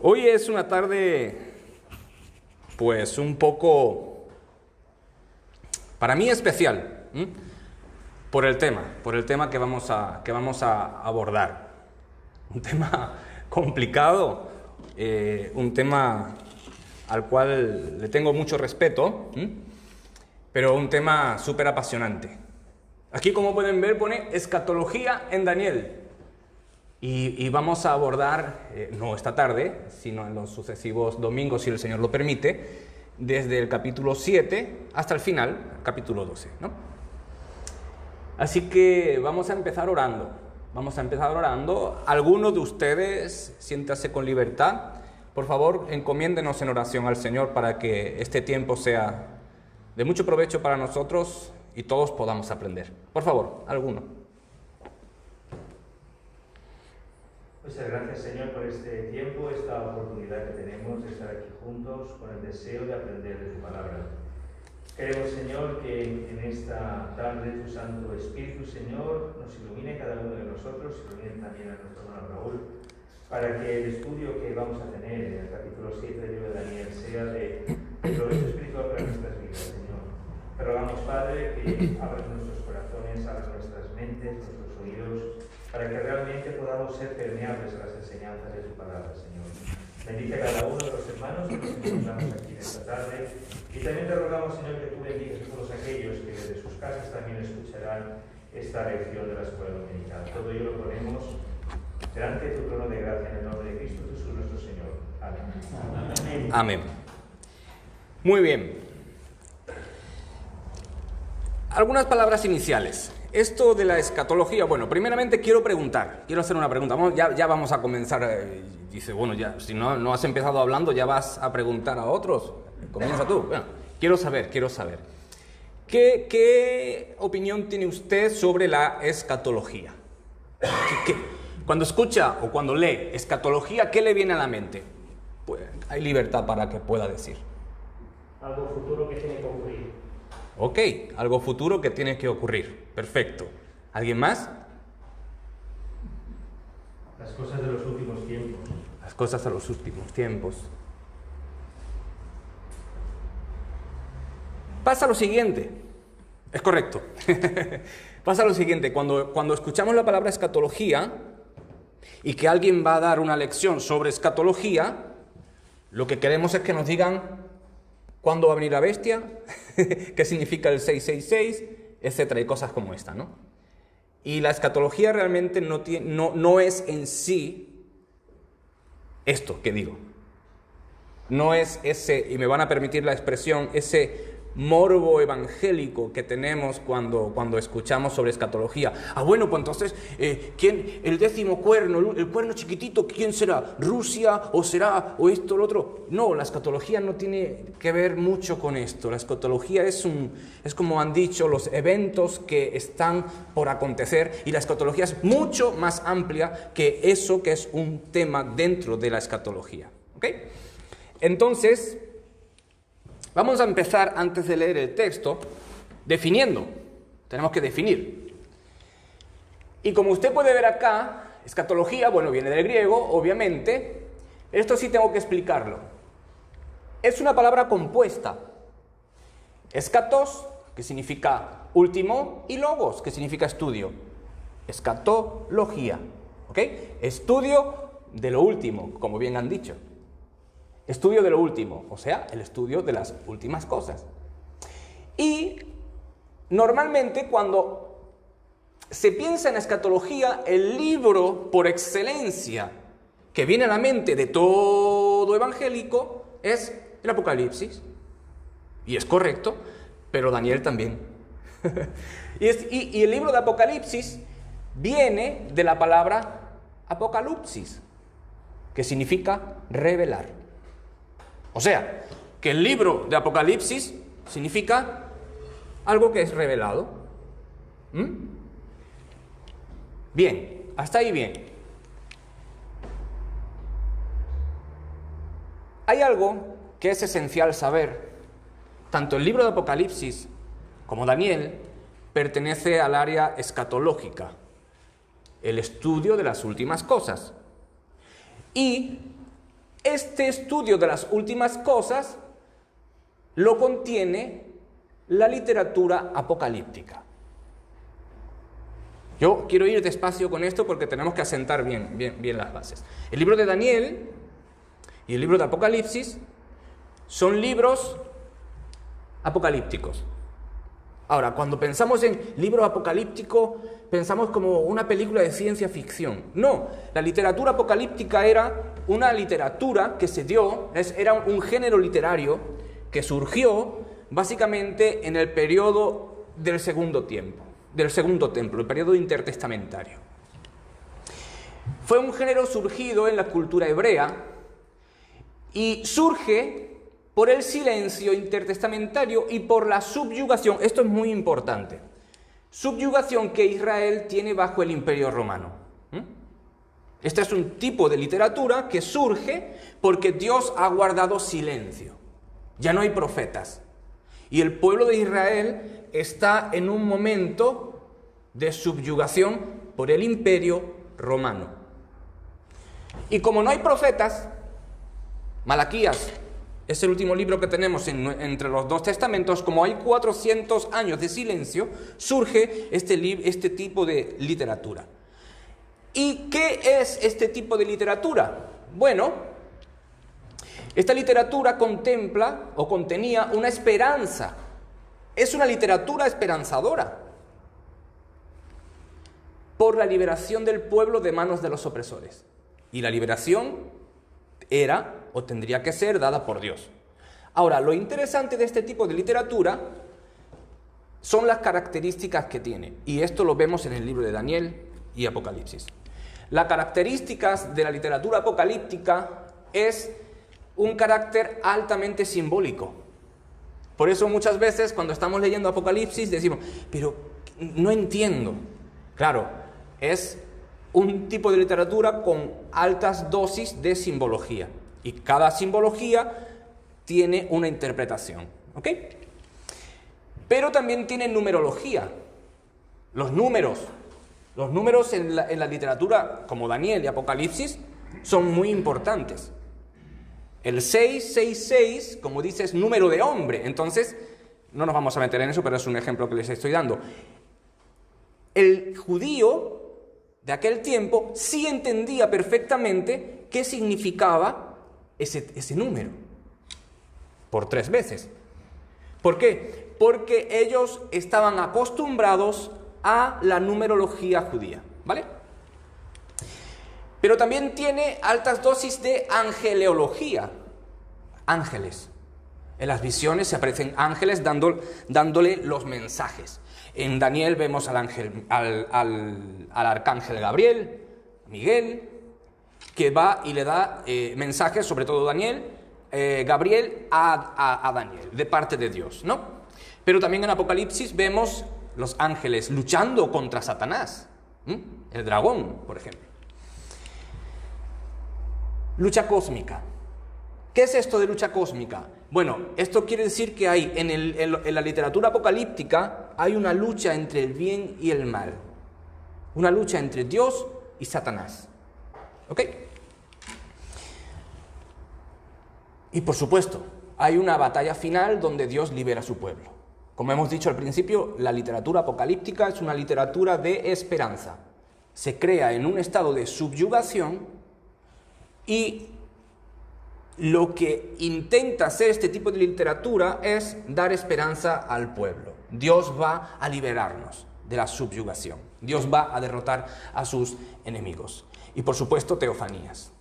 Hoy es una tarde, pues un poco, para mí especial, por el tema que vamos a abordar. Un tema complicado, un tema al cual le tengo mucho respeto, pero un tema súper apasionante. Aquí, como pueden ver, pone escatología en Daniel. Y vamos a abordar, no esta tarde, sino en los sucesivos domingos, si el Señor lo permite, desde el capítulo 7 hasta el final, capítulo 12, ¿no? Así que vamos a empezar orando. Algunos de ustedes, siéntase con libertad. Por favor, encomiéndenos en oración al Señor para que este tiempo sea de mucho provecho para nosotros y todos podamos aprender. Por favor, alguno. Muchas gracias, Señor, por este tiempo, esta oportunidad que tenemos de estar aquí juntos con el deseo de aprender de tu palabra. Queremos, Señor, que en esta tarde tu Santo Espíritu, Señor, nos ilumine cada uno de nosotros, ilumine también a nuestro hermano Raúl, para que el estudio que vamos a tener en el capítulo 7 del libro de Daniel sea de provecho espiritual para nuestras vidas, Señor. Te rogamos, Padre, que abras nuestros corazones, abras nuestras mentes, nuestros oídos, para que realmente podamos ser permeables a las enseñanzas de tu palabra, Señor. Bendice a cada uno de los hermanos que nos encontramos aquí en esta tarde, y también te rogamos, Señor, que tú bendigas a todos aquellos que desde sus casas también escucharán esta lección de la escuela dominical. Todo ello lo ponemos delante de tu trono de gracia en el nombre de Cristo Jesús nuestro Señor. Amén. Amén. Muy bien. Algunas palabras iniciales. Esto de la escatología, bueno, primeramente quiero hacer una pregunta. Ya vamos a comenzar. Dice, bueno, ya, si no has empezado hablando, ya vas a preguntar a otros. Comienza tú. Bueno, quiero saber. ¿Qué opinión tiene usted sobre la escatología? Cuando escucha o cuando lee escatología, ¿qué le viene a la mente? Pues hay libertad para que pueda decir. Algo futuro que tiene que ocurrir. Ok, algo futuro que tiene que ocurrir. Perfecto. ¿Alguien más? Las cosas de los últimos tiempos. Las cosas de los últimos tiempos. Pasa lo siguiente. Es correcto. Pasa lo siguiente. Cuando escuchamos la palabra escatología y que alguien va a dar una lección sobre escatología, lo que queremos es que nos digan cuándo va a venir la bestia, qué significa el 666, etcétera, y cosas como esta, ¿no? Y la escatología realmente no es en sí esto que digo. No es ese, y me van a permitir la expresión, ese morbo evangélico que tenemos cuando escuchamos sobre escatología. Bueno, pues entonces, ¿quién? El 10º cuerno, el cuerno chiquitito, ¿quién será? ¿Rusia? ¿O será? ¿O esto o lo otro? No, la escatología no tiene que ver mucho con esto. La escatología es como han dicho, los eventos que están por acontecer, y la escatología es mucho más amplia que eso que es un tema dentro de la escatología. ¿Ok? Entonces, vamos a empezar, antes de leer el texto, definiendo. Tenemos que definir. Y como usted puede ver acá, escatología, bueno, viene del griego, obviamente. Esto sí tengo que explicarlo. Es una palabra compuesta. Escatos, que significa último, y logos, que significa estudio. Escatología. ¿Ok? Estudio de lo último, como bien han dicho. Estudio de lo último, o sea, el estudio de las últimas cosas. Y normalmente cuando se piensa en escatología, el libro por excelencia que viene a la mente de todo evangélico es el Apocalipsis. Y es correcto, pero Daniel también. y el libro de Apocalipsis viene de la palabra apocalipsis, que significa revelar. O sea, que el libro de Apocalipsis significa algo que es revelado. Bien, hasta ahí bien. Hay algo que es esencial saber. Tanto el libro de Apocalipsis como Daniel pertenece al área escatológica, el estudio de las últimas cosas. Y Este estudio de las últimas cosas lo contiene la literatura apocalíptica. Yo quiero ir despacio con esto porque tenemos que asentar bien las bases. El libro de Daniel y el libro de Apocalipsis son libros apocalípticos. Ahora, cuando pensamos en libro apocalíptico, pensamos como una película de ciencia ficción. No, la literatura apocalíptica era una literatura que se dio, era un género literario que surgió básicamente en el periodo del Segundo Templo, el periodo intertestamentario. Fue un género surgido en la cultura hebrea y surge por el silencio intertestamentario y por la subyugación, esto es muy importante, subyugación que Israel tiene bajo el Imperio Romano. Este es un tipo de literatura que surge porque Dios ha guardado silencio. Ya no hay profetas. Y el pueblo de Israel está en un momento de subyugación por el Imperio Romano. Y como no hay profetas, Malaquías es el último libro que tenemos entre los dos testamentos. Como hay 400 años de silencio, surge este tipo de literatura. ¿Y qué es este tipo de literatura? Bueno, esta literatura contempla o contenía una esperanza. Es una literatura esperanzadora por la liberación del pueblo de manos de los opresores. Y la liberación era o tendría que ser dada por Dios. Ahora, lo interesante de este tipo de literatura son las características que tiene. Y esto lo vemos en el libro de Daniel y Apocalipsis. Las características de la literatura apocalíptica es un carácter altamente simbólico. Por eso muchas veces cuando estamos leyendo Apocalipsis decimos, pero no entiendo. Claro, es un tipo de literatura con altas dosis de simbología. Y cada simbología tiene una interpretación. ¿Ok? Pero también tiene numerología. Los números en la literatura como Daniel y Apocalipsis son muy importantes. El 666, como dice, es número de hombre. Entonces, no nos vamos a meter en eso, pero es un ejemplo que les estoy dando. El judío de aquel tiempo sí entendía perfectamente qué significaba ese número. Por 3 veces. ¿Por qué? Porque ellos estaban acostumbrados a la numerología judía. ¿Vale? Pero también tiene altas dosis de angeleología. Ángeles. En las visiones se aparecen ángeles dándole los mensajes. En Daniel vemos al arcángel Gabriel, Miguel, que va y le da mensajes, sobre todo Gabriel, a Daniel, de parte de Dios, ¿no? Pero también en Apocalipsis vemos los ángeles luchando contra Satanás, el dragón, por ejemplo. Lucha cósmica. ¿Qué es esto de lucha cósmica? Bueno, esto quiere decir que hay en la literatura apocalíptica hay una lucha entre el bien y el mal. Una lucha entre Dios y Satanás. ¿Ok? Y por supuesto, hay una batalla final donde Dios libera a su pueblo. Como hemos dicho al principio, la literatura apocalíptica es una literatura de esperanza. Se crea en un estado de subyugación y lo que intenta hacer este tipo de literatura es dar esperanza al pueblo. Dios va a liberarnos de la subyugación. Dios va a derrotar a sus enemigos. Y por supuesto, teofanías.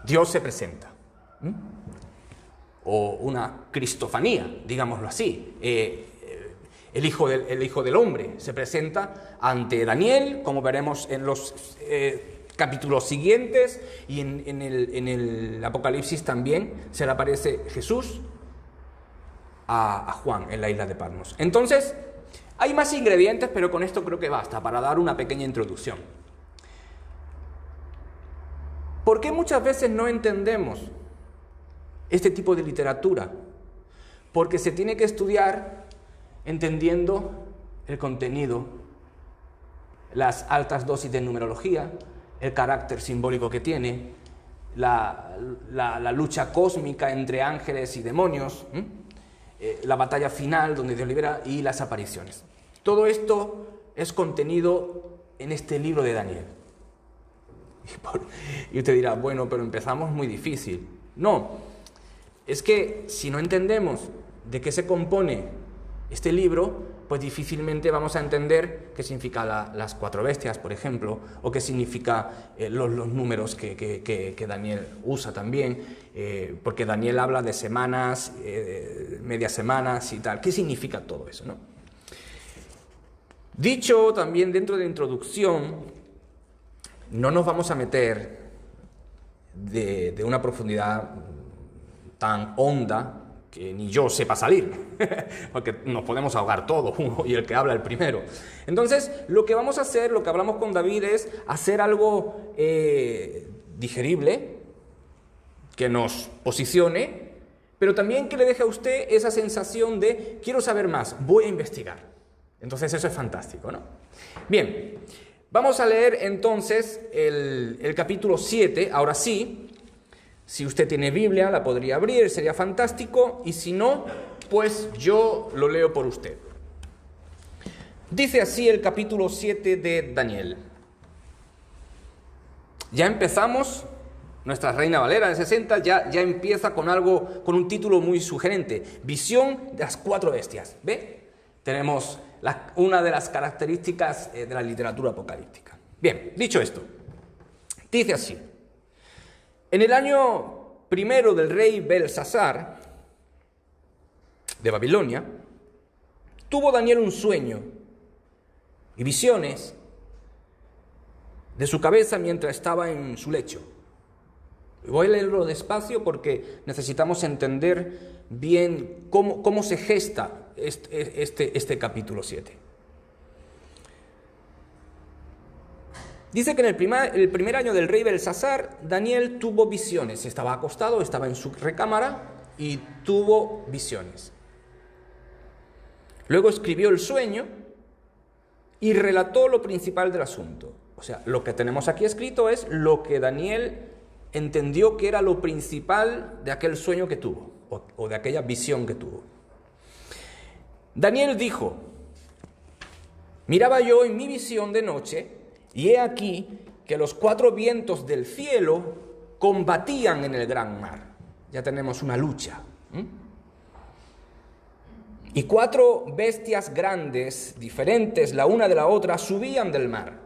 Dios se presenta. O una cristofanía, digámoslo así. El hijo del hombre se presenta ante Daniel, como veremos en los capítulos siguientes, y en el Apocalipsis también se le aparece Jesús a Juan en la isla de Patmos. Entonces, hay más ingredientes, pero con esto creo que basta para dar una pequeña introducción. ¿Por qué muchas veces no entendemos este tipo de literatura? Porque se tiene que estudiar entendiendo el contenido, las altas dosis de numerología, el carácter simbólico que tiene, la lucha cósmica entre ángeles y demonios, la batalla final donde Dios libera y las apariciones. Todo esto es contenido en este libro de Daniel. Y usted dirá, bueno, pero empezamos muy difícil. No, es que si no entendemos de qué se compone este libro, pues difícilmente vamos a entender qué significa las 4 bestias, por ejemplo, o qué significa los números que Daniel usa también, porque Daniel habla de semanas, medias semanas y tal. ¿Qué significa todo eso, no? Dicho también dentro de la introducción, no nos vamos a meter de una profundidad tan honda que ni yo sepa salir, porque nos podemos ahogar todos, uno y el que habla el primero. Entonces, lo que vamos a hacer, lo que hablamos con David, es hacer algo digerible, que nos posicione, pero también que le deje a usted esa sensación de quiero saber más, voy a investigar. Entonces eso es fantástico, ¿no? Bien, vamos a leer entonces el capítulo 7, ahora sí. Si usted tiene Biblia, la podría abrir, sería fantástico, y si no, pues yo lo leo por usted. Dice así el capítulo 7 de Daniel. Ya empezamos, nuestra Reina Valera de 60 ya empieza con algo, con un título muy sugerente, Visión de las 4 bestias. ¿Ve? Tenemos una de las características de la literatura apocalíptica. Bien, dicho esto, dice así. En el año primero del rey Belsasar de Babilonia, tuvo Daniel un sueño y visiones de su cabeza mientras estaba en su lecho. Voy a leerlo despacio porque necesitamos entender bien cómo se gesta este capítulo 7. Dice que en el primer año del rey Belsasar, Daniel tuvo visiones. Estaba acostado, estaba en su recámara y tuvo visiones. Luego escribió el sueño y relató lo principal del asunto. O sea, lo que tenemos aquí escrito es lo que Daniel entendió que era lo principal de aquel sueño que tuvo, o de aquella visión que tuvo. Daniel dijo: miraba yo en mi visión de noche, y he aquí que los 4 vientos del cielo combatían en el gran mar. Ya tenemos una lucha. Y 4 bestias grandes, diferentes la una de la otra, subían del mar.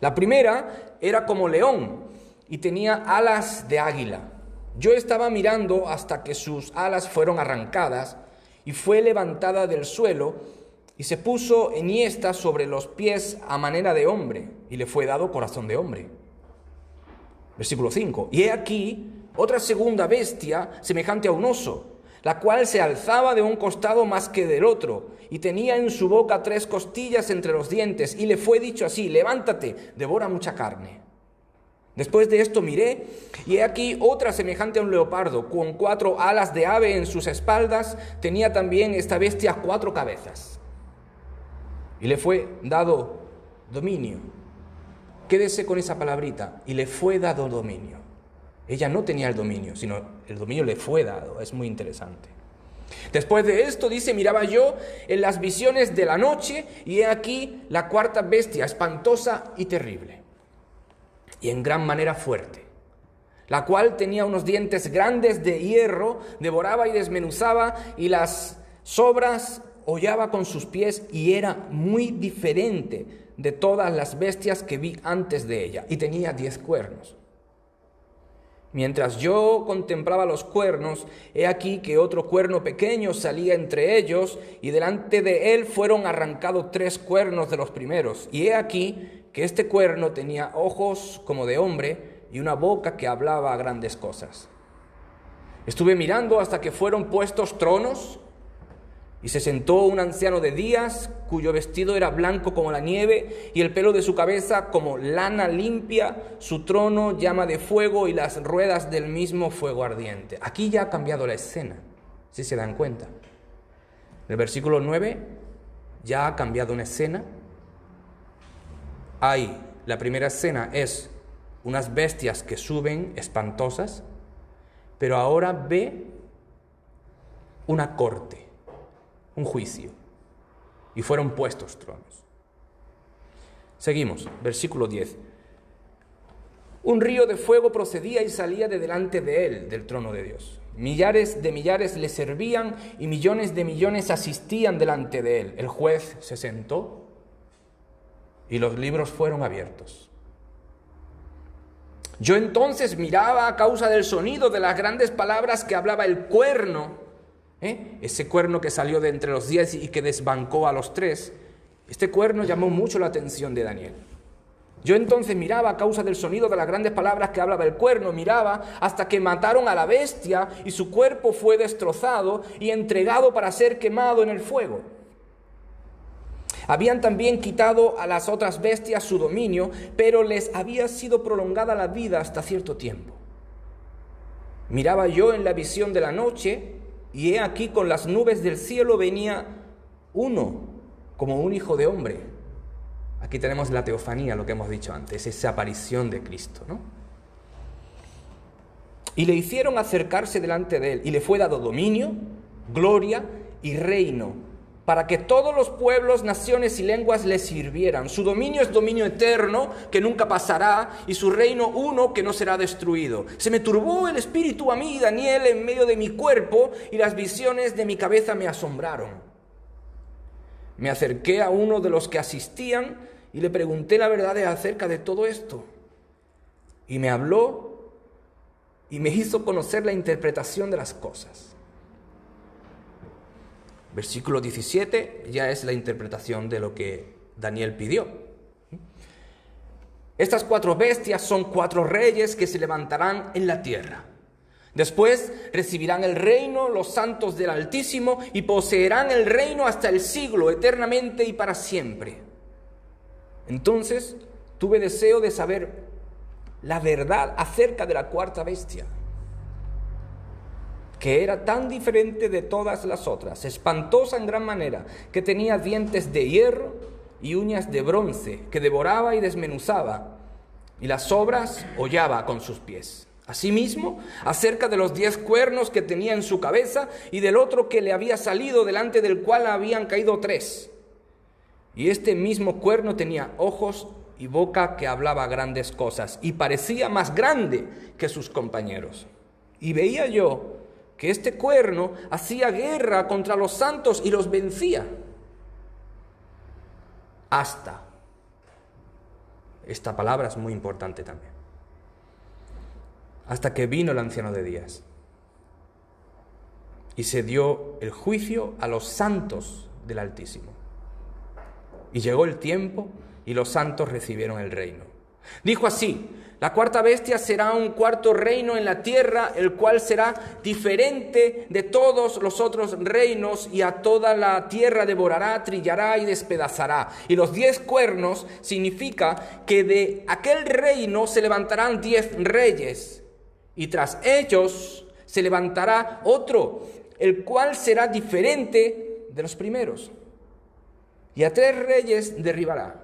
La primera era como león y tenía alas de águila. Yo estaba mirando hasta que sus alas fueron arrancadas y fue levantada del suelo y se puso enhiesta sobre los pies a manera de hombre, y le fue dado corazón de hombre. Versículo 5. Y he aquí otra segunda bestia, semejante a un oso, la cual se alzaba de un costado más que del otro, y tenía en su boca 3 costillas entre los dientes, y le fue dicho así: levántate, devora mucha carne. Después de esto miré, y he aquí otra semejante a un leopardo, con 4 alas de ave en sus espaldas. Tenía también esta bestia 4 cabezas. Y le fue dado dominio. Quédese con esa palabrita, y le fue dado dominio. Ella no tenía el dominio, sino el dominio le fue dado. Es muy interesante. Después de esto, dice, miraba yo en las visiones de la noche, y he aquí la 4ª bestia, espantosa y terrible, y en gran manera fuerte, la cual tenía unos dientes grandes de hierro, devoraba y desmenuzaba, y las sobras hollaba con sus pies, y era muy diferente de todas las bestias que vi antes de ella, y tenía 10 cuernos. Mientras yo contemplaba los cuernos, he aquí que otro cuerno pequeño salía entre ellos, y delante de él fueron arrancados 3 cuernos de los primeros. Y he aquí que este cuerno tenía ojos como de hombre y una boca que hablaba grandes cosas. Estuve mirando hasta que fueron puestos tronos, y se sentó un anciano de días, cuyo vestido era blanco como la nieve, y el pelo de su cabeza como lana limpia, su trono llama de fuego, y las ruedas del mismo fuego ardiente. Aquí ya ha cambiado la escena, si se dan cuenta. En el versículo 9 ya ha cambiado una escena. Ahí, la primera escena es unas bestias que suben espantosas, pero ahora ve una corte, un juicio, y fueron puestos tronos. Seguimos, versículo 10. Un río de fuego procedía y salía de delante de él, del trono de Dios. Millares de millares le servían y millones de millones asistían delante de él. El juez se sentó y los libros fueron abiertos. Yo entonces miraba a causa del sonido de las grandes palabras que hablaba el cuerno, ese cuerno que salió de entre los 10 y que desbancó a los 3. Este cuerno llamó mucho la atención de Daniel. Yo entonces miraba a causa del sonido de las grandes palabras que hablaba el cuerno, miraba hasta que mataron a la bestia y su cuerpo fue destrozado y entregado para ser quemado en el fuego. Habían también quitado a las otras bestias su dominio, pero les había sido prolongada la vida hasta cierto tiempo. Miraba yo en la visión de la noche, y he aquí con las nubes del cielo venía uno, como un hijo de hombre. Aquí tenemos la teofanía, lo que hemos dicho antes, esa aparición de Cristo, ¿no? Y le hicieron acercarse delante de él, y le fue dado dominio, gloria y reino, para que todos los pueblos, naciones y lenguas le sirvieran. Su dominio es dominio eterno, que nunca pasará, y su reino uno, que no será destruido. Se me turbó el espíritu a mí, Daniel, en medio de mi cuerpo, y las visiones de mi cabeza me asombraron. Me acerqué a uno de los que asistían, y le pregunté la verdad acerca de todo esto. Y me habló, y me hizo conocer la interpretación de las cosas. Versículo 17 ya es la interpretación de lo que Daniel pidió. Estas 4 bestias son 4 reyes que se levantarán en la tierra. Después recibirán el reino los santos del Altísimo y poseerán el reino hasta el siglo, eternamente y para siempre. Entonces tuve deseo de saber la verdad acerca de la 4ª bestia, que era tan diferente de todas las otras, espantosa en gran manera, que tenía dientes de hierro y uñas de bronce, que devoraba y desmenuzaba, y las sobras hollaba con sus pies. Asimismo, acerca de los 10 cuernos que tenía en su cabeza, y del otro que le había salido, delante del cual habían caído 3. Y este mismo cuerno tenía ojos y boca que hablaba grandes cosas, y parecía más grande que sus compañeros. Y veía yo que este cuerno hacía guerra contra los santos y los vencía. Hasta. Esta palabra es muy importante también. Hasta que vino el anciano de días. Y se dio el juicio a los santos del Altísimo. Y llegó el tiempo y los santos recibieron el reino. Dijo así: la 4ª bestia será un 4º reino en la tierra, el cual será diferente de todos los otros reinos, y a toda la tierra devorará, trillará y despedazará. Y los 10 cuernos significa que de aquel reino se levantarán 10 reyes, y tras ellos se levantará otro, el cual será diferente de los primeros. Y a 3 reyes derribará,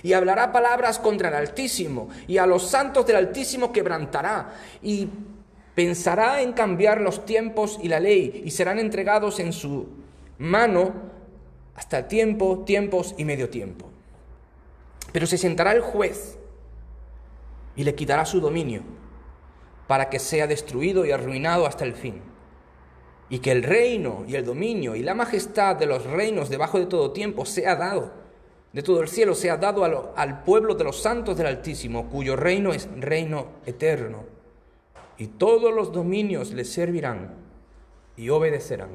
y hablará palabras contra el Altísimo, y a los santos del Altísimo quebrantará, y pensará en cambiar los tiempos y la ley, y serán entregados en su mano hasta tiempo, tiempos y medio tiempo. Pero se sentará el juez, y le quitará su dominio, para que sea destruido y arruinado hasta el fin. Y que el reino y el dominio y la majestad de los reinos debajo de todo tiempo sea dado, de todo el cielo sea dado al pueblo de los santos del Altísimo, cuyo reino es reino eterno. Y todos los dominios le servirán y obedecerán.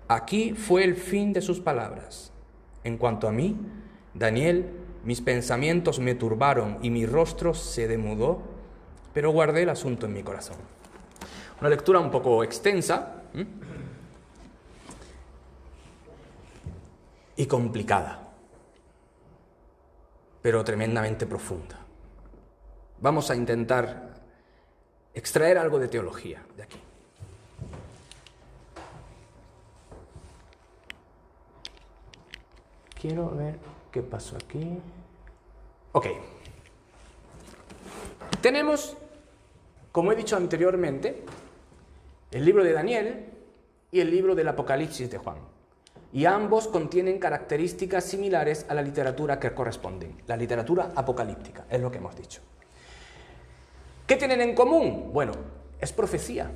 Aquí fue el fin de sus palabras. En cuanto a mí, Daniel, mis pensamientos me turbaron y mi rostro se demudó, pero guardé el asunto en mi corazón. Una lectura un poco extensa y complicada, pero tremendamente profunda. Vamos a intentar extraer algo de teología de aquí. Quiero ver qué pasó aquí. Ok. Tenemos, como he dicho anteriormente, el libro de Daniel y el libro del Apocalipsis de Juan. Y ambos contienen características similares a la literatura que corresponden. La literatura apocalíptica, es lo que hemos dicho. ¿Qué tienen en común? Bueno, es profecía.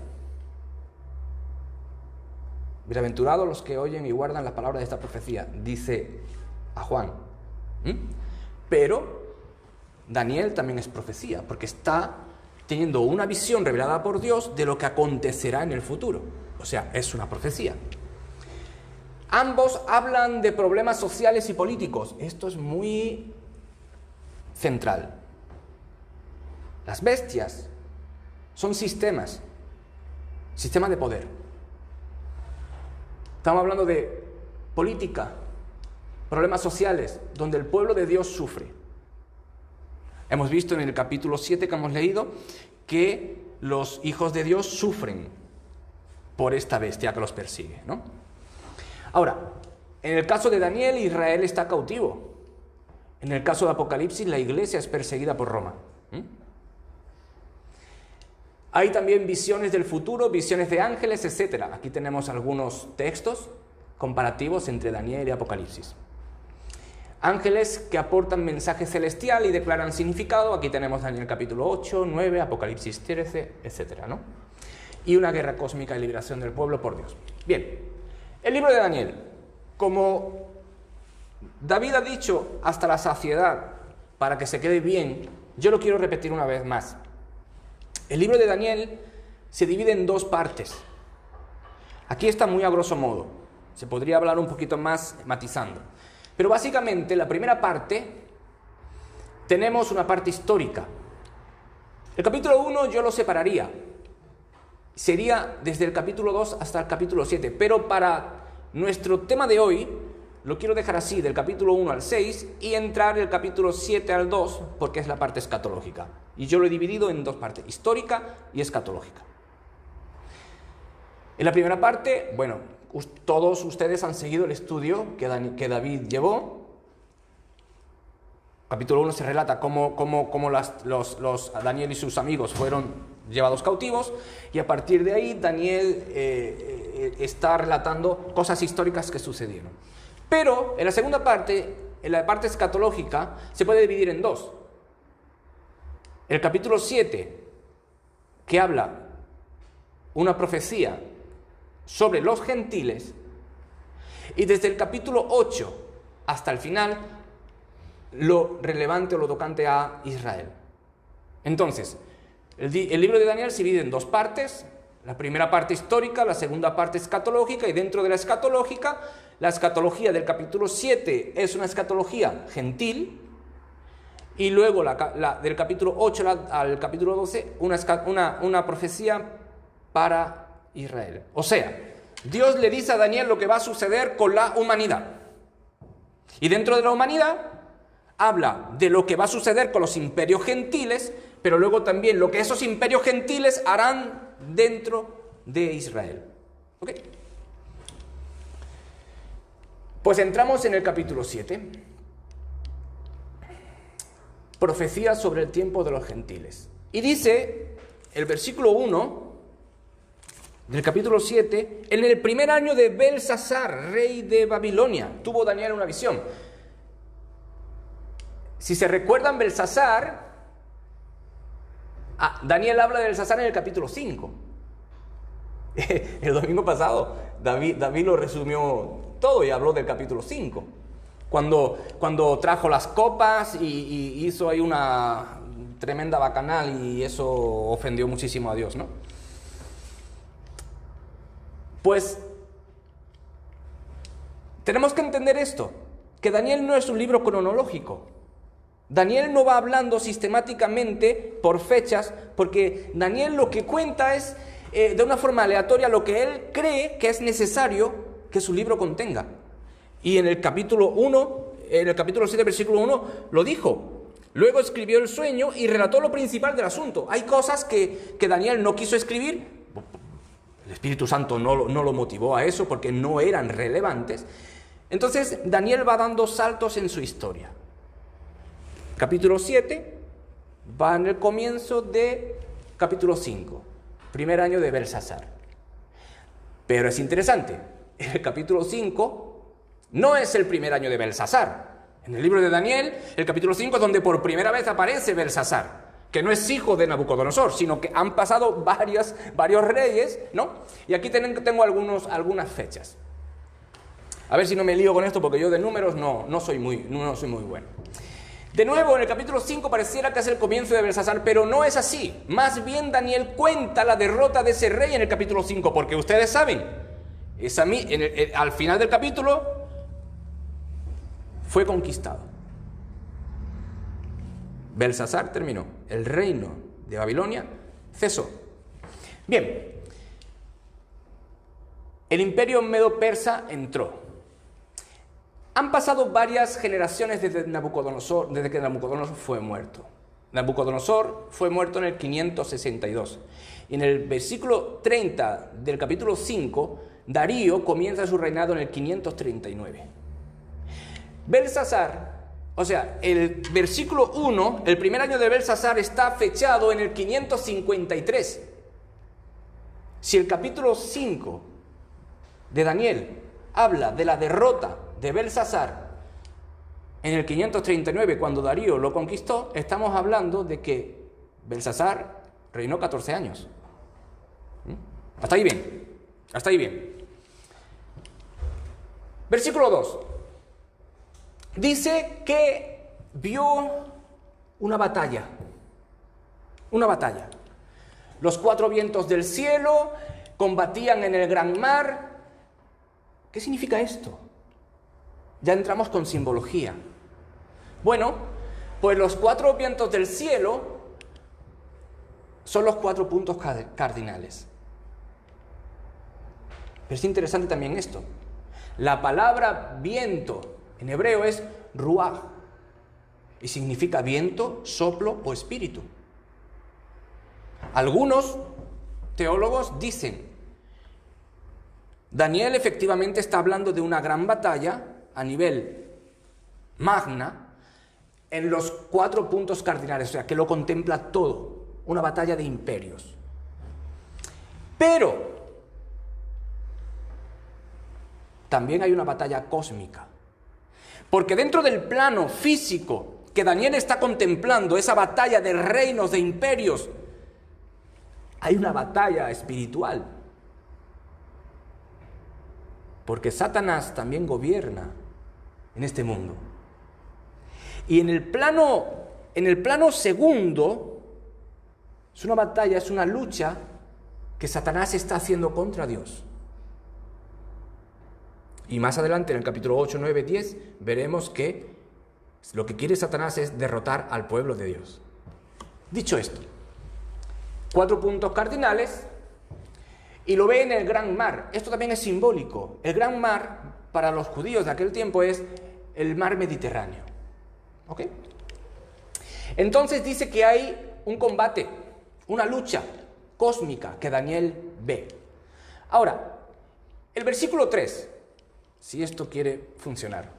Bienaventurados los que oyen y guardan las palabras de esta profecía, dice a Juan. Pero Daniel también es profecía, porque está teniendo una visión revelada por Dios de lo que acontecerá en el futuro. O sea, es una profecía. Ambos hablan de problemas sociales y políticos. Esto es muy central. Las bestias son sistemas de poder. Estamos hablando de política, problemas sociales, donde el pueblo de Dios sufre. Hemos visto en el capítulo 7 que hemos leído que los hijos de Dios sufren por esta bestia que los persigue, ¿no? Ahora, en el caso de Daniel, Israel está cautivo. En el caso de Apocalipsis, la iglesia es perseguida por Roma. Hay también visiones del futuro, visiones de ángeles, etc. Aquí tenemos algunos textos comparativos entre Daniel y Apocalipsis. Ángeles que aportan mensaje celestial y declaran significado. Aquí tenemos Daniel capítulo 8, 9, Apocalipsis 13, etc., ¿no? Y una guerra cósmica y liberación del pueblo por Dios. Bien, el libro de Daniel, como David ha dicho hasta la saciedad, para que se quede bien, yo lo quiero repetir una vez más. El libro de Daniel se divide en dos partes. Aquí está muy a grosso modo. Se podría hablar un poquito más matizando. Pero básicamente, la primera parte, tenemos una parte histórica. El capítulo 1 yo lo separaría. Sería desde el capítulo 2 hasta el capítulo 7. Pero para nuestro tema de hoy, lo quiero dejar así, del capítulo 1 al 6, y entrar del capítulo 7 al 2, porque es la parte escatológica. Y yo lo he dividido en dos partes, histórica y escatológica. En la primera parte, bueno, todos ustedes han seguido el estudio que David llevó. Capítulo 1 se relata cómo Daniel y sus amigos fueron llevados cautivos, y a partir de ahí Daniel está relatando cosas históricas que sucedieron. Pero en la segunda parte, en la parte escatológica, se puede dividir en dos. El capítulo 7, que habla una profecía sobre los gentiles, y desde el capítulo 8 hasta el final, lo relevante o lo tocante a Israel. Entonces, el libro de Daniel se divide en dos partes. La primera parte histórica, la segunda parte escatológica, y dentro de la escatología del capítulo 7 es una escatología gentil, y luego del capítulo 8 al capítulo 12 una profecía para Israel. O sea, Dios le dice a Daniel lo que va a suceder con la humanidad. Y dentro de la humanidad habla de lo que va a suceder con los imperios gentiles, pero luego también lo que esos imperios gentiles harán dentro de Israel. ¿Ok? Pues entramos en el capítulo 7. Profecía sobre el tiempo de los gentiles. Y dice el versículo 1 del capítulo 7: en el primer año de Belsasar, rey de Babilonia, tuvo Daniel una visión. Si se recuerdan, Belsasar, Daniel habla de Belsasar en el capítulo 5. El domingo pasado David lo resumió todo y habló del capítulo 5. Cuando trajo las copas y hizo ahí una tremenda bacanal, y eso ofendió muchísimo a Dios, ¿no? Pues tenemos que entender esto, que Daniel no es un libro cronológico. Daniel no va hablando sistemáticamente por fechas, porque Daniel lo que cuenta es de una forma aleatoria lo que él cree que es necesario que su libro contenga. Y en el capítulo 7, versículo 1, lo dijo. Luego escribió el sueño y relató lo principal del asunto. Hay cosas que Daniel no quiso escribir. El Espíritu Santo no lo motivó a eso porque no eran relevantes. Entonces Daniel va dando saltos en su historia. Capítulo 7, va en el comienzo de capítulo 5, primer año de Belsasar. Pero es interesante, el capítulo 5 no es el primer año de Belsasar. En el libro de Daniel, el capítulo 5 es donde por primera vez aparece Belsasar, que no es hijo de Nabucodonosor, sino que han pasado varios reyes, ¿no? Y aquí tengo algunas fechas. A ver si no me lío con esto, porque yo de números no soy muy bueno. De nuevo, en el capítulo 5 pareciera que es el comienzo de Belsasar, pero no es así. Más bien Daniel cuenta la derrota de ese rey en el capítulo 5, porque ustedes saben, al final del capítulo fue conquistado. Belsasar terminó, el reino de Babilonia cesó. Bien, el imperio medo-persa entró. Han pasado varias generaciones desde que Nabucodonosor fue muerto. Nabucodonosor fue muerto en el 562. Y en el versículo 30 del capítulo 5, Darío comienza su reinado en el 539. Belsasar, o sea, el versículo 1, el primer año de Belsasar está fechado en el 553. Si el capítulo 5 de Daniel habla de la derrota de Belsasar en el 539, cuando Darío lo conquistó, estamos hablando de que Belsasar reinó 14 años. Hasta ahí bien. Versículo 2. Dice que vio una batalla. Los 4 vientos del cielo combatían en el gran mar. ¿Qué significa esto? Ya entramos con simbología. Bueno, pues los 4 vientos del cielo son los 4 puntos cardinales. Pero es interesante también esto. La palabra viento en hebreo es ruaj y significa viento, soplo o espíritu. Algunos teólogos dicen, Daniel efectivamente está hablando de una gran batalla a nivel magna en los 4 puntos cardinales, o sea, que lo contempla todo, una batalla de imperios. Pero también hay una batalla cósmica, porque dentro del plano físico que Daniel está contemplando, esa batalla de reinos, de imperios, hay una batalla espiritual, porque Satanás también gobierna en este mundo. Y en el plano segundo, es una batalla, es una lucha que Satanás está haciendo contra Dios. Y más adelante, en el capítulo 8, 9, 10, veremos que lo que quiere Satanás es derrotar al pueblo de Dios. Dicho esto, 4 puntos cardinales, y lo ve en el gran mar. Esto también es simbólico. El gran mar, para los judíos de aquel tiempo, es el mar Mediterráneo. ¿Ok? Entonces dice que hay un combate, una lucha cósmica que Daniel ve. Ahora, el versículo 3, si esto quiere funcionar.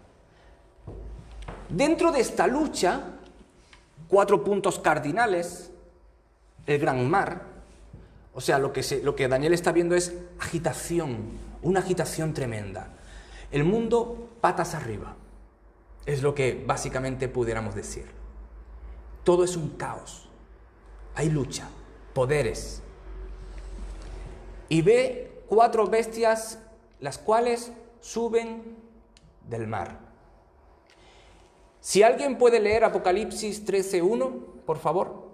Dentro de esta lucha, 4 puntos cardinales, el gran mar, o sea, lo que Daniel está viendo es agitación, una agitación tremenda. El mundo patas arriba, es lo que básicamente pudiéramos decir. Todo es un caos, hay lucha, poderes. Y ve 4 bestias, las cuales suben del mar. Si alguien puede leer Apocalipsis 13:1, por favor.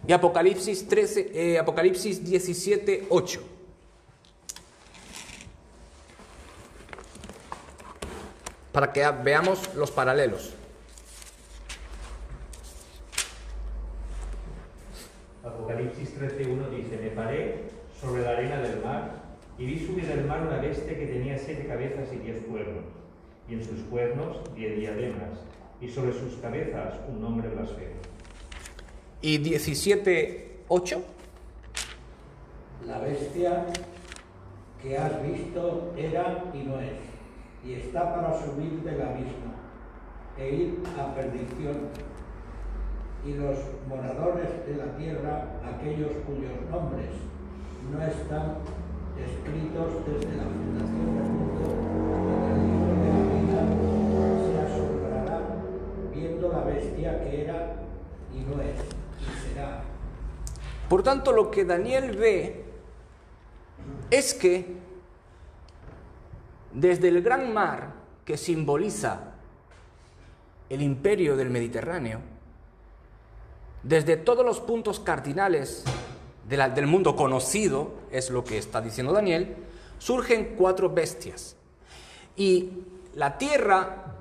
Y Apocalipsis 17:8. Para que veamos los paralelos. Apocalipsis 13:1 dice: Me paré sobre la arena del mar y vi subir del mar una bestia que tenía 7 cabezas y 10 cuernos, y en sus cuernos 10 diademas, y sobre sus cabezas un nombre blasfemo. Y 17:8. La bestia que has visto era y no es, y está para subir del abismo. e ir a perdición. Y los moradores de la tierra, aquellos cuyos nombres no están escritos desde la fundación del mundo en el libro de la vida, se asombrarán viendo la bestia que era y no es y será. Por tanto, lo que Daniel ve es que desde el gran mar que simboliza el imperio del Mediterráneo, desde todos los puntos cardinales del mundo conocido, es lo que está diciendo Daniel, surgen 4 bestias. Y la tierra,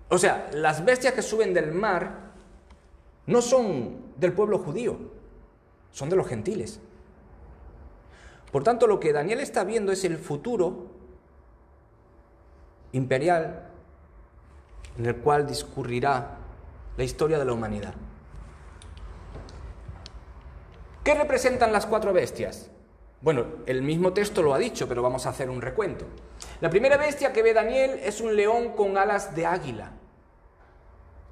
o sea, las bestias que suben del mar no son del pueblo judío, son de los gentiles. Por tanto, lo que Daniel está viendo es el futuro imperial en el cual discurrirá la historia de la humanidad. ¿Qué representan las 4 bestias? Bueno, el mismo texto lo ha dicho, pero vamos a hacer un recuento. La primera bestia que ve Daniel es un león con alas de águila.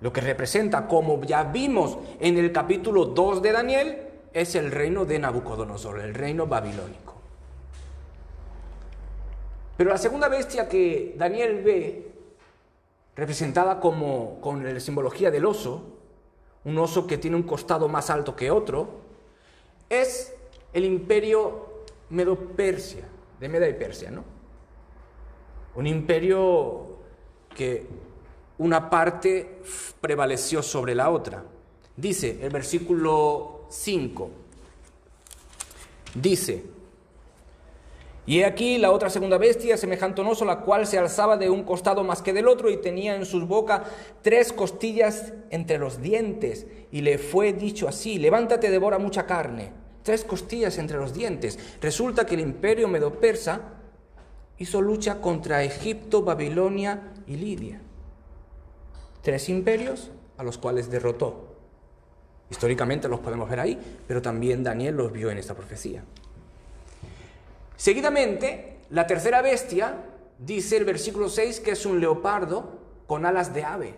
Lo que representa, como ya vimos en el capítulo 2 de Daniel, es el reino de Nabucodonosor, el reino babilónico. Pero la segunda bestia que Daniel ve, representada con la simbología del oso, un oso que tiene un costado más alto que otro, es el imperio Medo-Persia, de Media y Persia, ¿no? Un imperio que una parte prevaleció sobre la otra. Dice el versículo 5, dice: y he aquí la otra segunda bestia, semejante a un oso, la cual se alzaba de un costado más que del otro, y tenía en sus bocas 3 costillas entre los dientes, y le fue dicho así: levántate, devora mucha carne. 3 costillas entre los dientes. Resulta que el imperio medo-persa hizo lucha contra Egipto, Babilonia y Lidia. 3 imperios a los cuales derrotó. Históricamente los podemos ver ahí, pero también Daniel los vio en esta profecía. Seguidamente, la tercera bestia, dice el versículo 6, que es un leopardo con alas de ave.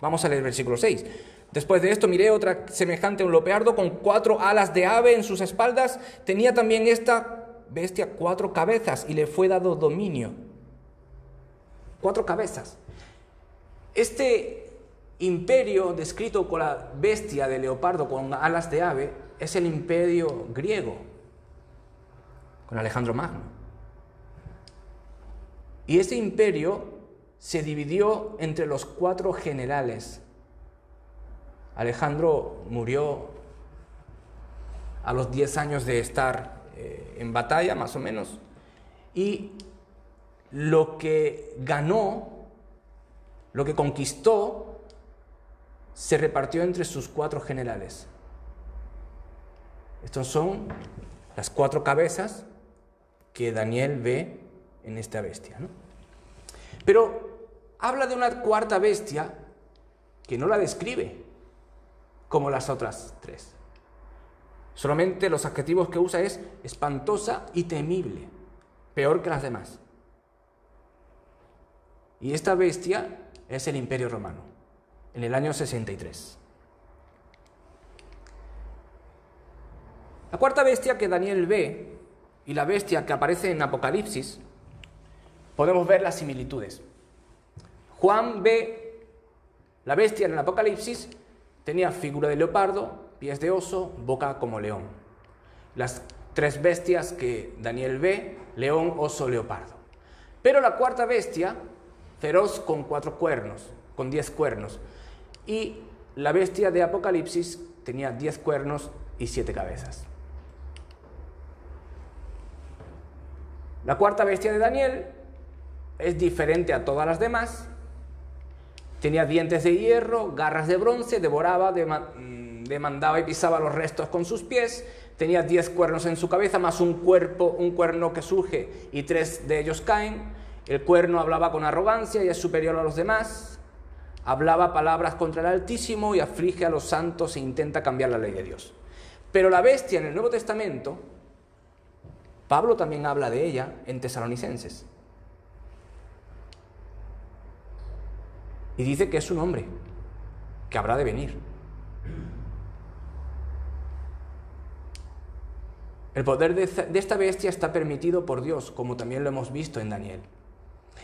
Vamos a leer el versículo 6. Después de esto miré otra semejante a un leopardo con 4 alas de ave en sus espaldas. Tenía también esta bestia 4 cabezas y le fue dado dominio. 4 cabezas. Este imperio descrito con la bestia de leopardo con alas de ave es el imperio griego, con Alejandro Magno. Y ese imperio se dividió entre los 4 generales. Alejandro murió a los 10 años de estar en batalla, más o menos, y lo que ganó, lo que conquistó, se repartió entre sus 4 generales. Estos son las 4 cabezas que Daniel ve en esta bestia, ¿no? Pero habla de una cuarta bestia que no la describe como las otras 3. Solamente los adjetivos que usa es espantosa y temible, peor que las demás. Y esta bestia es el Imperio Romano, en el año 63. La cuarta bestia que Daniel ve y la bestia que aparece en Apocalipsis, podemos ver las similitudes. Juan ve la bestia en el Apocalipsis, tenía figura de leopardo, pies de oso, boca como león. Las 3 bestias que Daniel ve: león, oso, leopardo. Pero la cuarta bestia, feroz con 4 cuernos, con 10 cuernos. Y la bestia de Apocalipsis tenía 10 cuernos y 7 cabezas. La cuarta bestia de Daniel es diferente a todas las demás. Tenía dientes de hierro, garras de bronce, devoraba, demandaba y pisaba los restos con sus pies. Tenía 10 cuernos en su cabeza, más un cuerno que surge y 3 de ellos caen. El cuerno hablaba con arrogancia y es superior a los demás. Hablaba palabras contra el Altísimo y aflige a los santos e intenta cambiar la ley de Dios. Pero la bestia en el Nuevo Testamento, Pablo también habla de ella en Tesalonicenses. Y dice que es un hombre, que habrá de venir. El poder de esta bestia está permitido por Dios, como también lo hemos visto en Daniel.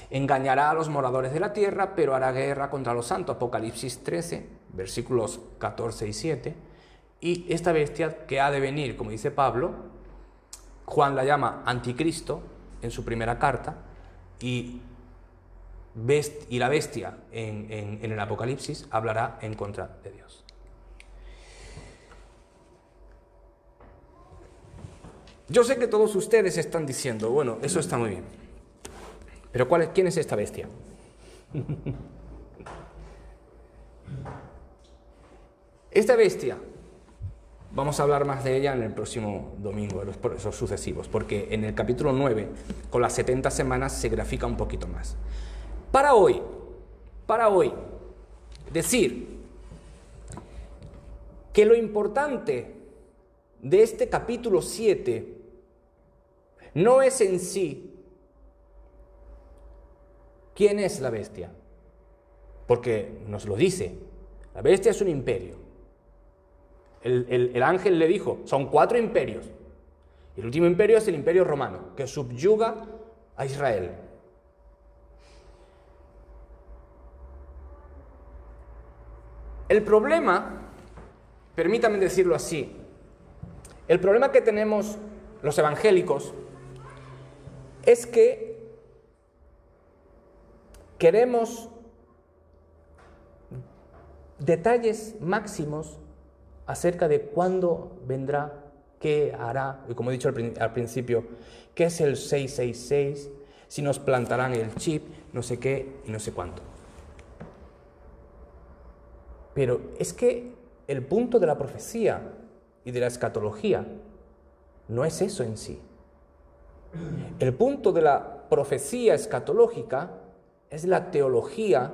Engañará a los moradores de la tierra, pero hará guerra contra los santos. Apocalipsis 13, versículos 14 y 7. Y esta bestia que ha de venir, como dice Pablo, Juan la llama anticristo en su primera carta, y la bestia en el Apocalipsis hablará en contra de Dios. Yo sé que todos ustedes están diciendo, bueno, eso está muy bien, pero ¿quién es esta bestia? Esta bestia, vamos a hablar más de ella en el próximo domingo, los sucesivos, porque en el capítulo 9, con las 70 semanas, se grafica un poquito más. Para hoy, decir que lo importante de este capítulo 7 no es en sí quién es la bestia, porque nos lo dice, la bestia es un imperio. El ángel le dijo, son 4 imperios, y el último imperio es el imperio romano, que subyuga a Israel. El problema, permítame decirlo así, el problema que tenemos los evangélicos es que queremos detalles máximos acerca de cuándo vendrá, qué hará, y como he dicho al principio, qué es el 666, si nos plantarán el chip, no sé qué y no sé cuánto. Pero es que el punto de la profecía y de la escatología no es eso en sí. El punto de la profecía escatológica es la teología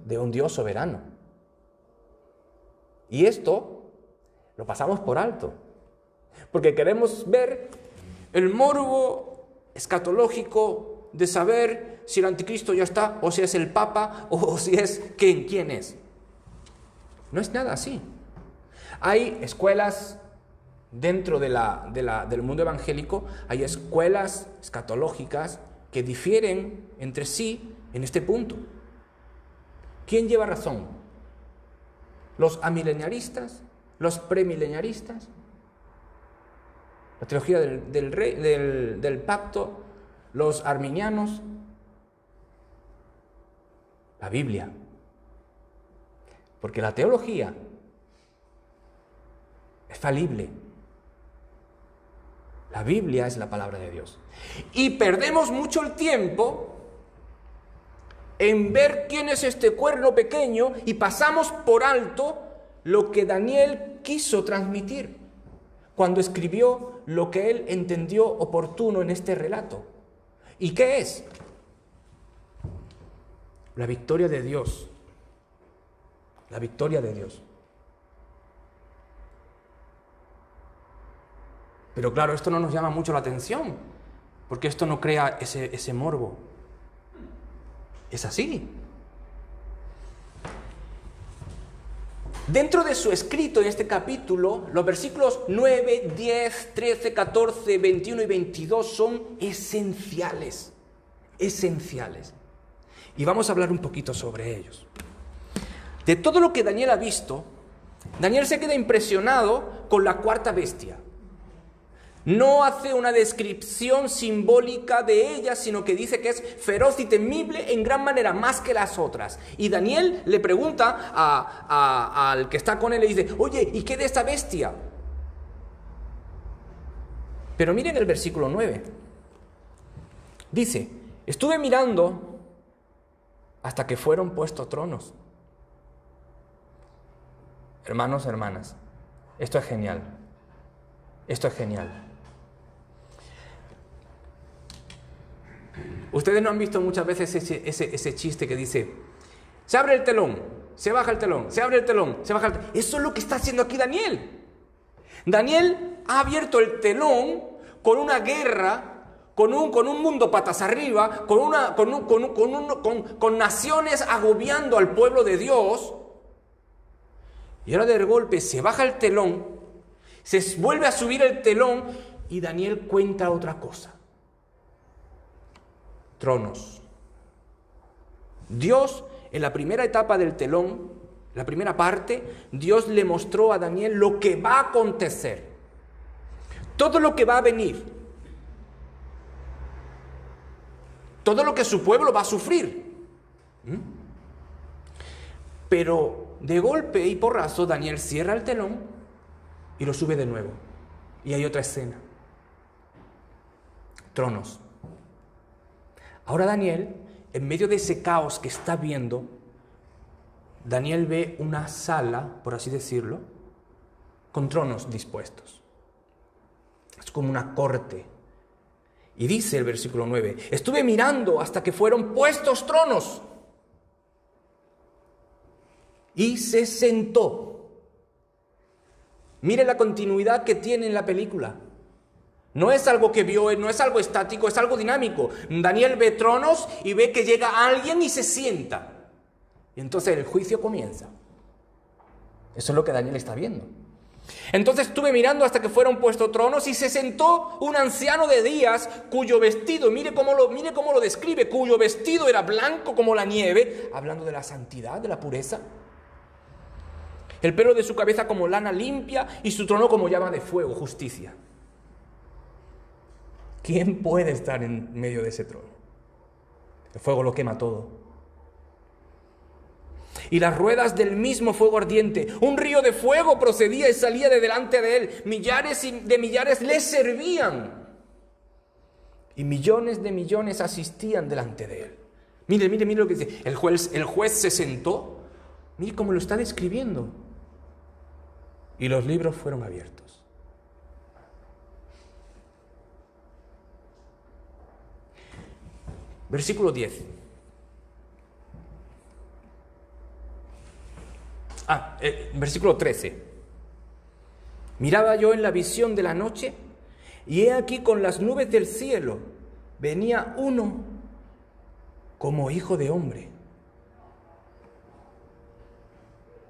de un Dios soberano. Y esto lo pasamos por alto, porque queremos ver el morbo escatológico de saber si el anticristo ya está, o si es el papa, o si es quién es. No es nada así. Hay escuelas dentro del mundo evangélico, hay escuelas escatológicas que difieren entre sí en este punto. ¿Quién lleva razón? ¿Los amileniaristas? ¿Los premileniaristas? ¿La teología del pacto? ¿Los arminianos? La Biblia. Porque la teología es falible. La Biblia es la palabra de Dios. Y perdemos mucho el tiempo en ver quién es este cuerno pequeño y pasamos por alto lo que Daniel quiso transmitir cuando escribió lo que él entendió oportuno en este relato. ¿Y qué es? La victoria de Dios. La victoria de Dios. Pero claro, esto no nos llama mucho la atención, porque esto no crea ese morbo. Es así. Dentro de su escrito en este capítulo, los versículos 9, 10, 13, 14, 21 y 22 son esenciales. Esenciales. Y vamos a hablar un poquito sobre ellos. De todo lo que Daniel ha visto, Daniel se queda impresionado con la cuarta bestia. No hace una descripción simbólica de ella, sino que dice que es feroz y temible en gran manera, más que las otras. Y Daniel le pregunta al que está con él, le dice, oye, ¿y qué de esta bestia? Pero miren el versículo 9. Dice, estuve mirando hasta que fueron puestos tronos. Hermanos, hermanas, esto es genial. Esto es genial. Ustedes no han visto muchas veces ese chiste que dice, se abre el telón, se baja el telón, se abre el telón, se baja el telón. Eso es lo que está haciendo aquí Daniel. Daniel ha abierto el telón con una guerra con un mundo patas arriba, con naciones agobiando al pueblo de Dios. Y ahora de golpe se baja el telón, se vuelve a subir el telón y Daniel cuenta otra cosa. Tronos. Dios, en la primera etapa del telón, la primera parte, Dios le mostró a Daniel lo que va a acontecer. Todo lo que va a venir. Todo lo que su pueblo va a sufrir. Pero de golpe y porrazo Daniel cierra el telón y lo sube de nuevo. Y hay otra escena. Tronos. Ahora Daniel, en medio de ese caos que está viendo, Daniel ve una sala, por así decirlo, con tronos dispuestos. Es como una corte. Y dice el versículo 9, estuve mirando hasta que fueron puestos tronos. Y se sentó. Mire la continuidad que tiene en la película. No es algo que vio, no es algo estático, es algo dinámico. Daniel ve tronos y ve que llega alguien y se sienta. Y entonces el juicio comienza. Eso es lo que Daniel está viendo. Entonces estuve mirando hasta que fueron puestos tronos y se sentó un anciano de días cuyo vestido, mire cómo lo describe, cuyo vestido era blanco como la nieve, hablando de la santidad, de la pureza. El pelo de su cabeza como lana limpia y su trono como llama de fuego, justicia. ¿Quién puede estar en medio de ese trono? El fuego lo quema todo. Y las ruedas del mismo fuego ardiente, un río de fuego procedía y salía de delante de él. Millares de millares le servían. Y millones de millones asistían delante de él. Mire lo que dice. El juez se sentó. Mire cómo lo está describiendo. Y los libros fueron abiertos. Versículo 10. Versículo 13. Miraba yo en la visión de la noche, y he aquí con las nubes del cielo venía uno como hijo de hombre,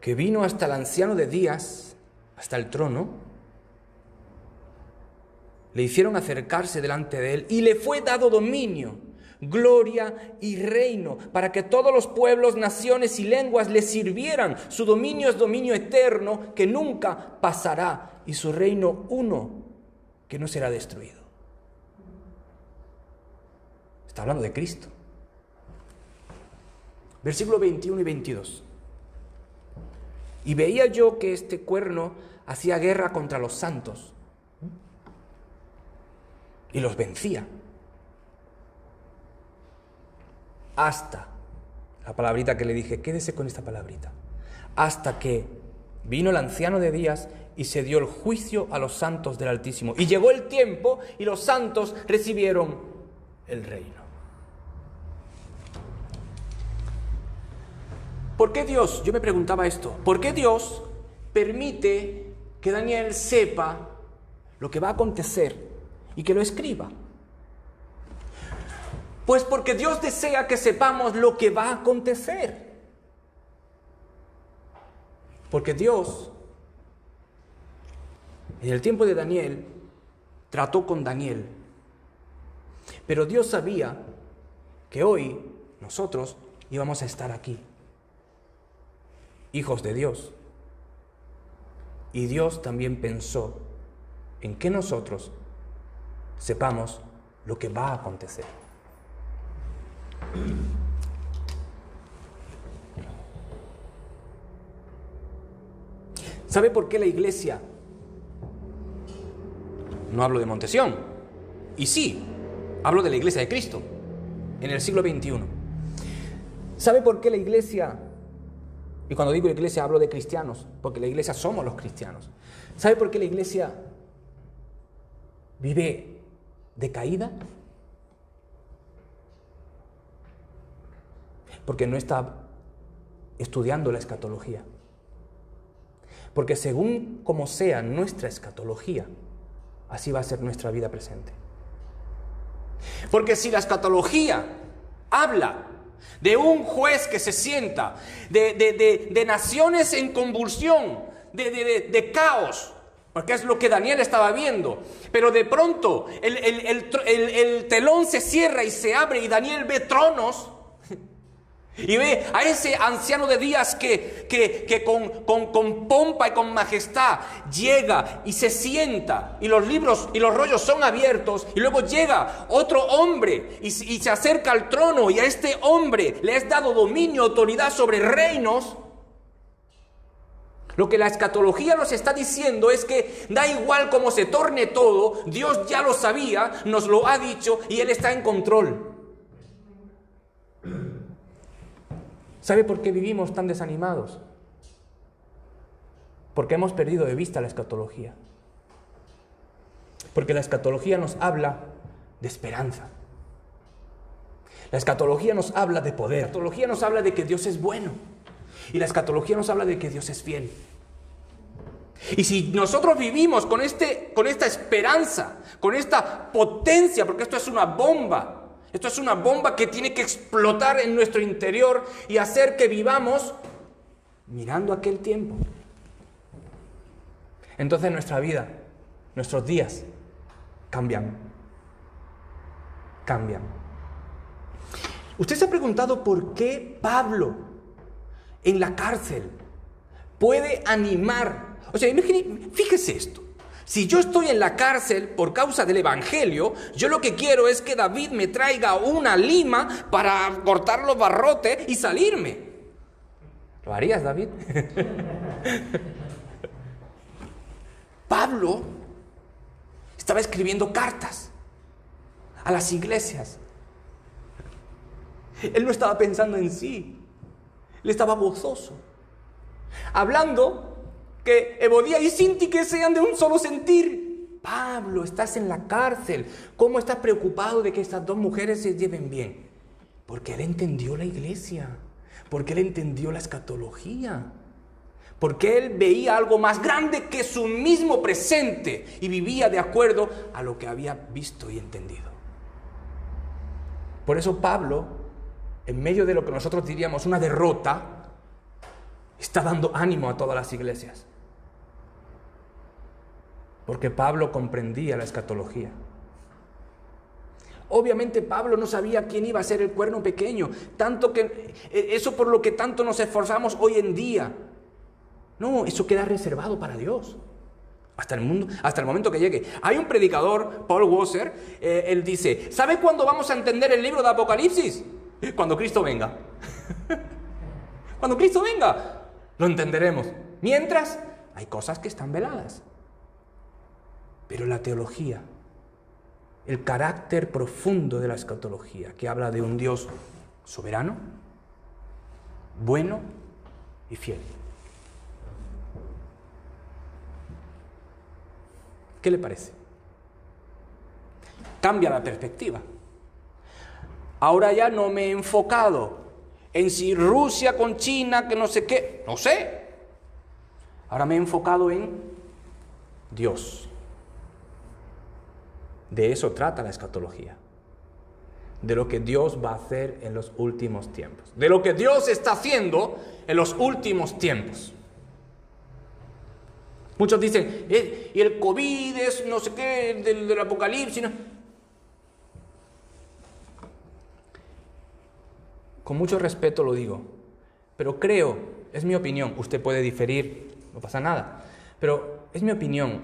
que vino hasta el anciano de días, hasta el trono. Le hicieron acercarse delante de él, y le fue dado dominio, gloria y reino, para que todos los pueblos, naciones y lenguas le sirvieran. Su dominio es dominio eterno, que nunca pasará, y su reino uno, que no será destruido. Está hablando de Cristo. Versículo 21 y 22. Y veía yo que este cuerno hacía guerra contra los santos, y los vencía. Hasta, la palabrita que le dije, quédese con esta palabrita, hasta que vino el anciano de días y se dio el juicio a los santos del Altísimo. Y llegó el tiempo y los santos recibieron el reino. ¿Por qué Dios? Yo me preguntaba esto. ¿Por qué Dios permite que Daniel sepa lo que va a acontecer y que lo escriba? Pues porque Dios desea que sepamos lo que va a acontecer. Porque Dios, en el tiempo de Daniel, trató con Daniel. Pero Dios sabía que hoy nosotros íbamos a estar aquí, hijos de Dios. Y Dios también pensó en que nosotros sepamos lo que va a acontecer. ¿Sabe por qué la iglesia? No hablo de Montesión. Y sí, hablo de la iglesia de Cristo en el siglo XXI. ¿Sabe por qué la iglesia? Y cuando digo iglesia hablo de cristianos, porque la iglesia somos los cristianos. ¿Sabe por qué la iglesia vive decaída? Porque no está estudiando la escatología. Porque según como sea nuestra escatología, así va a ser nuestra vida presente. Porque si la escatología habla de un juez que se sienta, de naciones en convulsión, de caos, porque es lo que Daniel estaba viendo, pero de pronto el telón se cierra y se abre y Daniel ve tronos y ve a ese anciano de días que con pompa y con majestad llega y se sienta, y los libros y los rollos son abiertos, y luego llega otro hombre y se acerca al trono, y a este hombre le es dado dominio, autoridad sobre reinos. Lo que la escatología nos está diciendo es que da igual cómo se torne todo, Dios ya lo sabía, nos lo ha dicho y Él está en control. ¿Sabe por qué vivimos tan desanimados? Porque hemos perdido de vista la escatología. Porque la escatología nos habla de esperanza. La escatología nos habla de poder. La escatología nos habla de que Dios es bueno. Y la escatología nos habla de que Dios es fiel. Y si nosotros vivimos con esta esperanza, con esta potencia, porque esto es una bomba, esto es una bomba que tiene que explotar en nuestro interior y hacer que vivamos mirando aquel tiempo. Entonces nuestra vida, nuestros días cambian. Cambian. ¿Usted se ha preguntado por qué Pablo en la cárcel puede animar? O sea, fíjese esto. Si yo estoy en la cárcel por causa del Evangelio, yo lo que quiero es que David me traiga una lima para cortar los barrotes y salirme. ¿Lo harías, David? Pablo estaba escribiendo cartas a las iglesias. Él no estaba pensando en sí. Él estaba gozoso. Hablando que Evodia y Síntique sean de un solo sentir. Pablo, estás en la cárcel. ¿Cómo estás preocupado de que estas dos mujeres se lleven bien? Porque él entendió la iglesia. Porque él entendió la escatología. Porque él veía algo más grande que su mismo presente y vivía de acuerdo a lo que había visto y entendido. Por eso Pablo, en medio de lo que nosotros diríamos una derrota, está dando ánimo a todas las iglesias. Porque Pablo comprendía la escatología. Obviamente Pablo no sabía quién iba a ser el cuerno pequeño, tanto que eso por lo que tanto nos esforzamos hoy en día. No, eso queda reservado para Dios. Hasta el momento que llegue. Hay un predicador, Paul Washer, él dice, ¿sabe cuándo vamos a entender el libro de Apocalipsis? Cuando Cristo venga. Cuando Cristo venga, lo entenderemos. Mientras, hay cosas que están veladas. Pero la teología, el carácter profundo de la escatología, que habla de un Dios soberano, bueno y fiel. ¿Qué le parece? Cambia la perspectiva. Ahora ya no me he enfocado en si Rusia con China, que no sé qué, no sé. Ahora me he enfocado en Dios. De eso trata la escatología. De lo que Dios va a hacer en los últimos tiempos. De lo que Dios está haciendo en los últimos tiempos. Muchos dicen, y el COVID es no sé qué, del apocalipsis. ¿No? Con mucho respeto lo digo, pero creo, es mi opinión, usted puede diferir, no pasa nada, pero es mi opinión,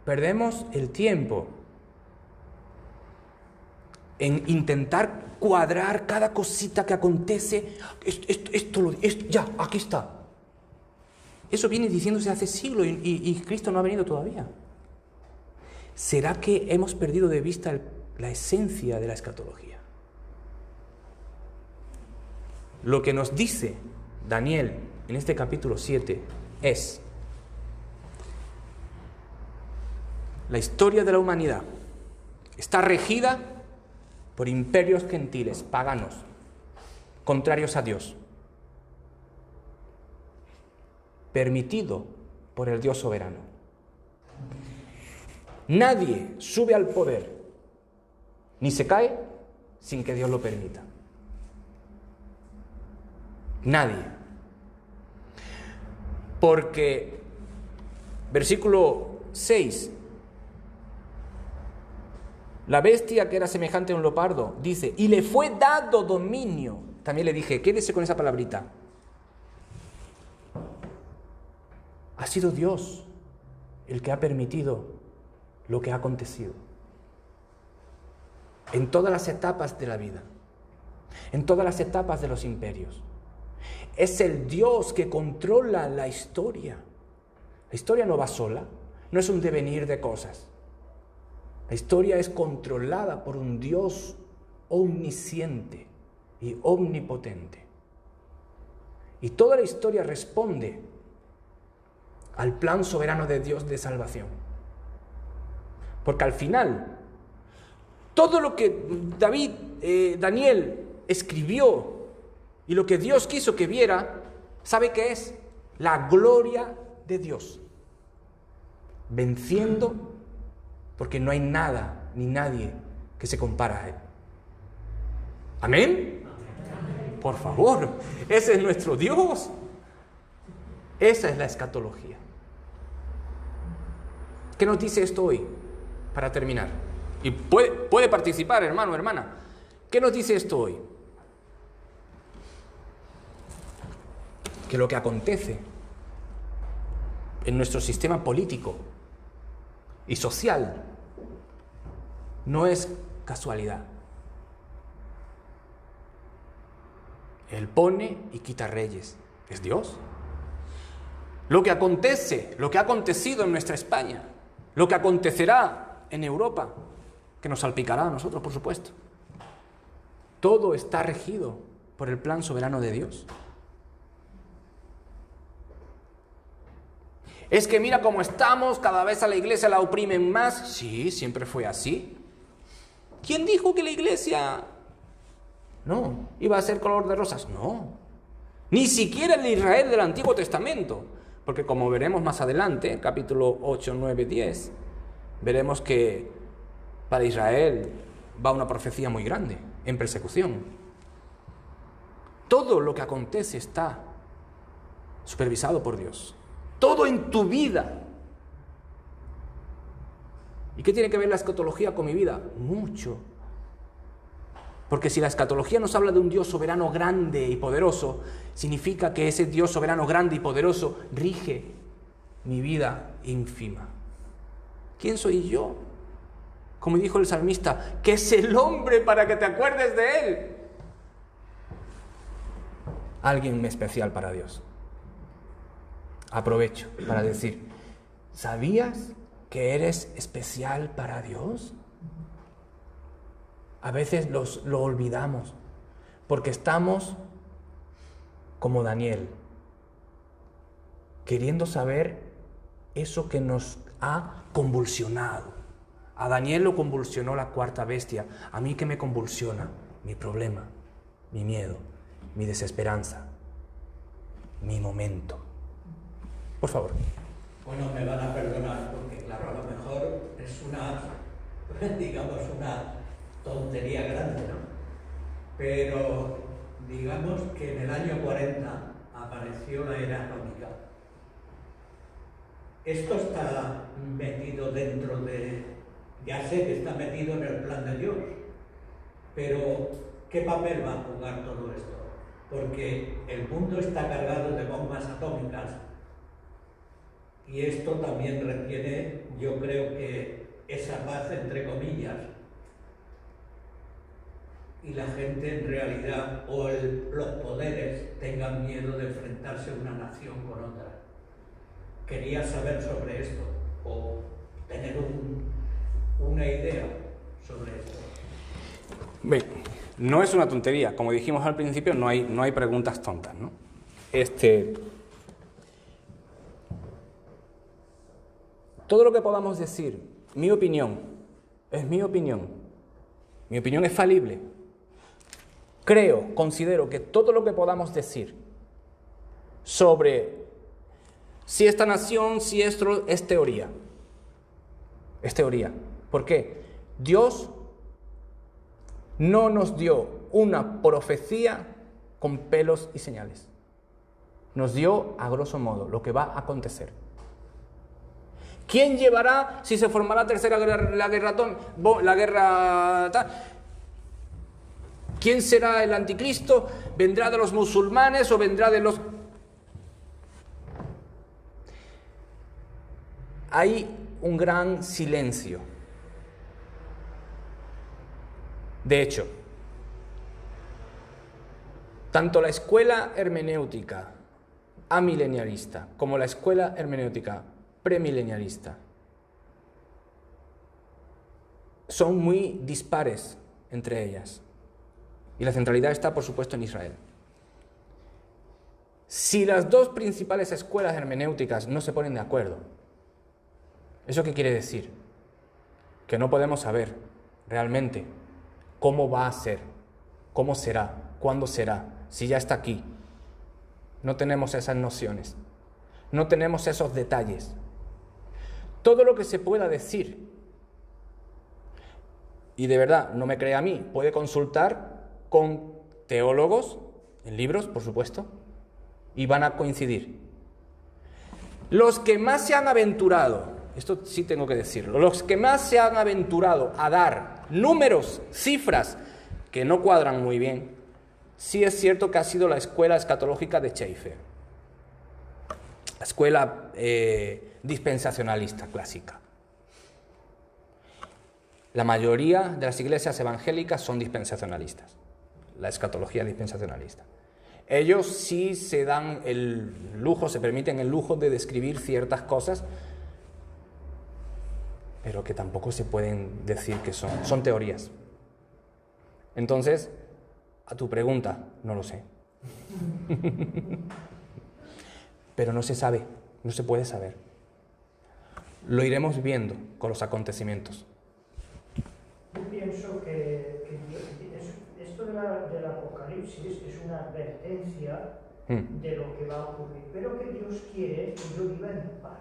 perdemos el tiempo en intentar cuadrar cada cosita que acontece. Esto ya, aquí está. Eso viene diciéndose hace siglos y Cristo no ha venido todavía. ¿Será que hemos perdido de vista la esencia de la escatología? Lo que nos dice Daniel en este capítulo 7 es: la historia de la humanidad está regida por imperios gentiles, paganos, contrarios a Dios, permitido por el Dios soberano. Nadie sube al poder ni se cae sin que Dios lo permita. Nadie. Porque, versículo 6, la bestia que era semejante a un leopardo, dice, y le fue dado dominio. También le dije, quédese con esa palabrita. Ha sido Dios el que ha permitido lo que ha acontecido. En todas las etapas de la vida, en todas las etapas de los imperios. Es el Dios que controla la historia. La historia no va sola, no es un devenir de cosas. La historia es controlada por un Dios omnisciente y omnipotente. Y toda la historia responde al plan soberano de Dios de salvación. Porque al final, todo lo que Daniel escribió y lo que Dios quiso que viera, ¿sabe qué es? La gloria de Dios. Venciendo, porque no hay nada ni nadie que se compara a Él. ¿Amén? Por favor, ese es nuestro Dios. Esa es la escatología. ¿Qué nos dice esto hoy? Para terminar. Y puede participar, hermano, hermana. ¿Qué nos dice esto hoy? Que lo que acontece en nuestro sistema político y social no es casualidad. Él pone y quita reyes. ¿Es Dios? Lo que acontece, lo que ha acontecido en nuestra España, lo que acontecerá en Europa, que nos salpicará a nosotros, por supuesto. Todo está regido por el plan soberano de Dios. Es que mira cómo estamos, cada vez a la iglesia la oprimen más. Sí, siempre fue así. ¿Quién dijo que la iglesia no iba a ser color de rosas? No. Ni siquiera el Israel del Antiguo Testamento. Porque como veremos más adelante, capítulo 8, 9, 10, veremos que para Israel va una profecía muy grande en persecución. Todo lo que acontece está supervisado por Dios. Todo en tu vida. ¿Y qué tiene que ver la escatología con mi vida? Mucho. Porque si la escatología nos habla de un Dios soberano grande y poderoso, significa que ese Dios soberano grande y poderoso rige mi vida ínfima. ¿Quién soy yo? Como dijo el salmista, ¿qué es el hombre para que te acuerdes de él? Alguien especial para Dios. Aprovecho para decir, ¿sabías que eres especial para Dios? A veces lo olvidamos, porque estamos como Daniel, queriendo saber eso que nos ha convulsionado. A Daniel lo convulsionó la cuarta bestia. A mí, ¿qué me convulsiona? Mi problema, mi miedo, mi desesperanza, mi momento. Por favor. Bueno, me van a perdonar porque, claro, a lo mejor es una tontería grande, ¿no? Pero digamos que en el año 40 apareció la era atómica. Esto está metido dentro de... Ya sé que está metido en el plan de Dios, pero ¿qué papel va a jugar todo esto? Porque el mundo está cargado de bombas atómicas y esto también retiene, yo creo que esa paz entre comillas, y la gente en realidad los poderes tengan miedo de enfrentarse una nación con otra. Quería saber sobre esto o tener una idea sobre esto. Bien, no es una tontería, como dijimos al principio, no hay preguntas tontas, ¿no? Todo lo que podamos decir, mi opinión, es mi opinión. Mi opinión es falible. Considero que todo lo que podamos decir sobre si esta nación, si esto es teoría. Es teoría. ¿Por qué? Dios no nos dio una profecía con pelos y señales. Nos dio, a grosso modo, lo que va a acontecer. ¿Quién llevará si se formará la guerra tal? ¿Quién será el anticristo? ¿Vendrá de los musulmanes o vendrá de los...? Hay un gran silencio. De hecho, tanto la escuela hermenéutica amilenialista como la escuela hermenéutica premilenialista son muy dispares entre ellas. Y la centralidad está, por supuesto, en Israel. Si las dos principales escuelas hermenéuticas no se ponen de acuerdo, ¿eso qué quiere decir? Que no podemos saber realmente cómo va a ser, cómo será, cuándo será, si ya está aquí. No tenemos esas nociones, no tenemos esos detalles. Todo lo que se pueda decir, y de verdad, no me cree a mí, puede consultar con teólogos, en libros, por supuesto, y van a coincidir. Los que más se han aventurado, esto sí tengo que decirlo, los que más se han aventurado a dar números, cifras, que no cuadran muy bien, sí es cierto que ha sido la escuela escatológica de Schaeffer, la escuela dispensacionalista clásica. La mayoría de las iglesias evangélicas son dispensacionalistas, la escatología dispensacionalista. Ellos sí se dan el lujo, se permiten el lujo de describir ciertas cosas, pero que tampoco se pueden decir que son teorías. Entonces, a tu pregunta, no lo sé. Pero no se sabe, no se puede saber. Lo iremos viendo con los acontecimientos. Yo pienso que esto del Apocalipsis es una advertencia de lo que va a ocurrir, pero que Dios quiere que yo viva en paz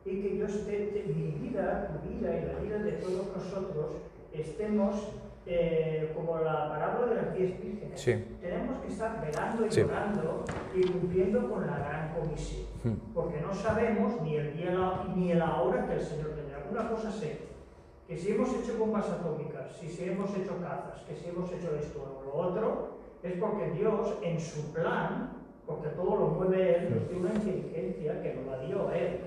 y que yo mi vida, tu vida y la vida de todos nosotros estemos como la parábola de las 10 vírgenes. Sí. Tenemos que estar velando y orando y cumpliendo con la gran comisión, porque no sabemos ni el día ni la hora que el Señor tendrá. Una cosa sé, que si hemos hecho bombas atómicas, si hemos hecho cazas, que si hemos hecho esto o lo otro, es porque Dios en su plan, porque todo lo mueve Él, nos dio una inteligencia que nos la dio Él.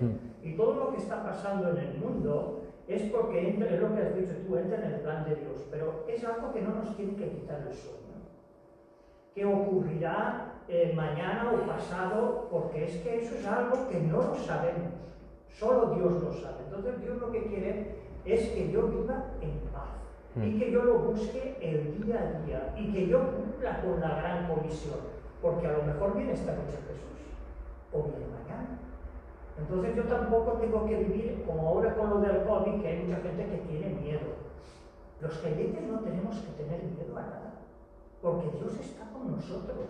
Y todo lo que está pasando en el mundo es porque entra, es lo que has dicho tú, entra en el plan de Dios, pero es algo que no nos tiene que quitar el sueño, que ocurrirá mañana o pasado, porque es que eso es algo que no lo sabemos, solo Dios lo sabe. Entonces Dios lo que quiere es que yo viva en paz y que yo lo busque el día a día y que yo cumpla con la gran comisión, porque a lo mejor viene esta noche Jesús o viene mañana. Entonces yo tampoco tengo que vivir como ahora con lo del COVID, que hay mucha gente que tiene miedo. Los creyentes no tenemos que tener miedo a nada, porque Dios está con nosotros.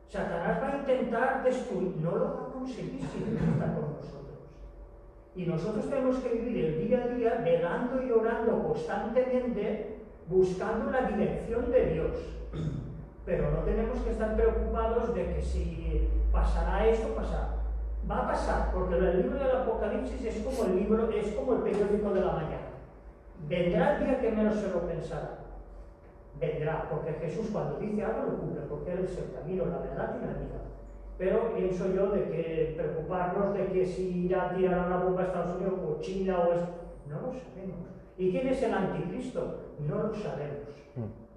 Satanás va a intentar destruir, no lo va a conseguir si Dios está con nosotros. Y nosotros tenemos que vivir el día a día velando y orando constantemente, buscando la dirección de Dios. Pero no tenemos que estar preocupados de que si pasará esto, pasará. Va a pasar, porque el libro del Apocalipsis es como el periódico de la mañana. Vendrá el día que menos se lo pensará. Vendrá, porque Jesús cuando dice algo lo cumple, porque Él es el camino, la verdad y la vida. Pero pienso yo de que preocuparnos de que si irá a tirar una bomba a Estados Unidos o China o esto, no lo sabemos. ¿Y quién es el anticristo? No lo sabemos.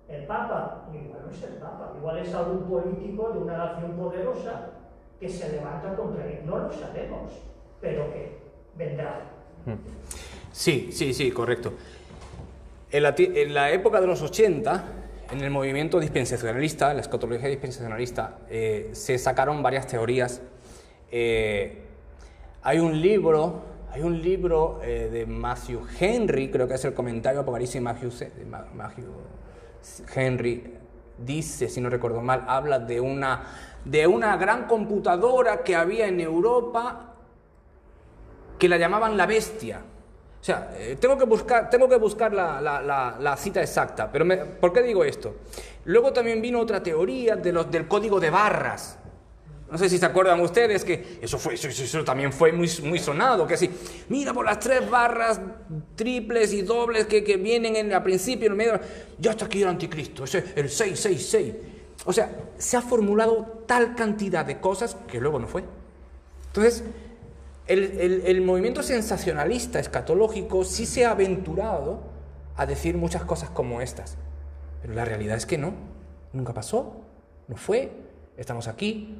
El Papa, igual no es el Papa, igual es algún político de una nación poderosa que se levanta contra él. No lo sabemos, pero que vendrá. Sí, correcto. En la época de los 80, en el movimiento dispensacionalista, la escatología dispensacionalista, se sacaron varias teorías. Hay un libro de Matthew Henry, creo que es el comentario apocalipsis de Matthew Henry, dice, si no recuerdo mal, habla de una gran computadora que había en Europa que la llamaban la bestia, O sea, tengo que buscar la cita exacta. Pero ¿por qué digo esto? Luego también vino otra teoría del código de barras. No sé si se acuerdan ustedes que eso también fue muy sonado, que así, mira por las 3 barras triples y dobles que vienen al principio, en el medio, ya está aquí el anticristo, ese el 666. O sea, se ha formulado tal cantidad de cosas que luego no fue. Entonces, el movimiento sensacionalista escatológico sí se ha aventurado a decir muchas cosas como estas, pero la realidad es que no, nunca pasó, no fue, estamos aquí.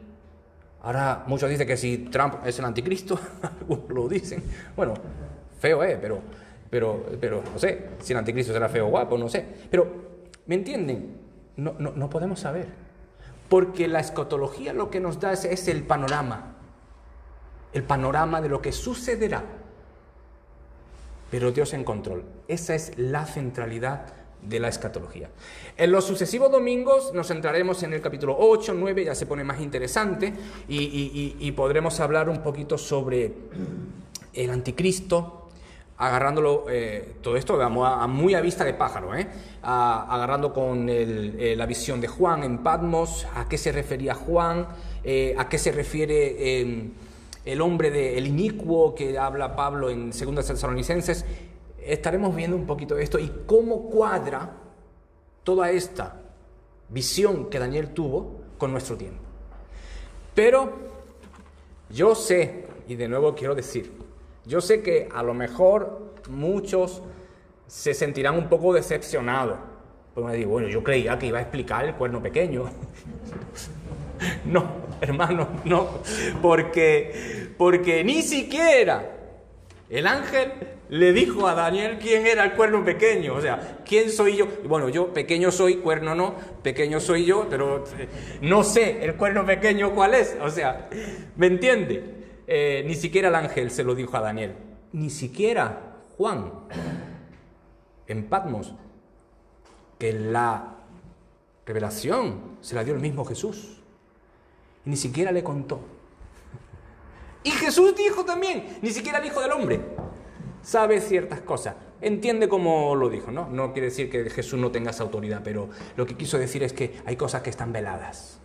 Ahora muchos dicen que si Trump es el anticristo, algunos lo dicen. Bueno, feo pero no sé, si el anticristo será feo o guapo, no sé. Pero, ¿me entienden? No podemos saber. Porque la escatología lo que nos da es el panorama de lo que sucederá. Pero Dios en control. Esa es la centralidad de la escatología. En los sucesivos domingos nos centraremos en el capítulo 8, 9, ya se pone más interesante y podremos hablar un poquito sobre el anticristo, agarrándolo, todo esto muy a vista de pájaro, agarrando con la visión de Juan en Patmos, a qué se refería Juan, a qué se refiere el hombre el inicuo que habla Pablo en 2 Tesalonicenses. Estaremos viendo un poquito de esto y cómo cuadra toda esta visión que Daniel tuvo con nuestro tiempo. Pero yo sé, y de nuevo quiero decir, yo sé que a lo mejor muchos se sentirán un poco decepcionados. Porque me digo, bueno, yo creía que iba a explicar el cuerno pequeño. No, hermano, no, porque ni siquiera el ángel le dijo a Daniel quién era el cuerno pequeño. O sea, ¿quién soy yo? Bueno, yo pequeño soy, cuerno no, pequeño soy yo, pero no sé el cuerno pequeño cuál es. O sea, ¿me entiende? Ni siquiera el ángel se lo dijo a Daniel. Ni siquiera Juan, en Patmos, que la revelación se la dio el mismo Jesús. Y ni siquiera le contó. Y Jesús dijo también, ni siquiera el Hijo del Hombre sabe ciertas cosas. Entiende cómo lo dijo, ¿no? No quiere decir que Jesús no tenga esa autoridad, pero lo que quiso decir es que hay cosas que están veladas.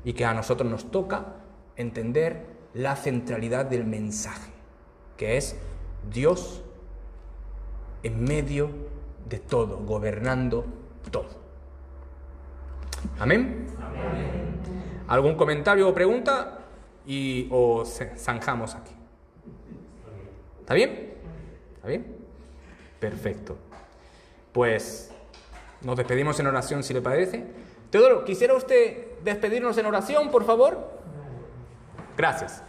Y que a nosotros nos toca entender la centralidad del mensaje, que es Dios en medio de todo, gobernando todo. ¿Amén? Amén. ¿Algún comentario o pregunta? O zanjamos aquí. ¿Está bien? ¿Está bien? Perfecto. Pues nos despedimos en oración, si le parece. Teodoro, ¿quisiera usted despedirnos en oración, por favor? Gracias.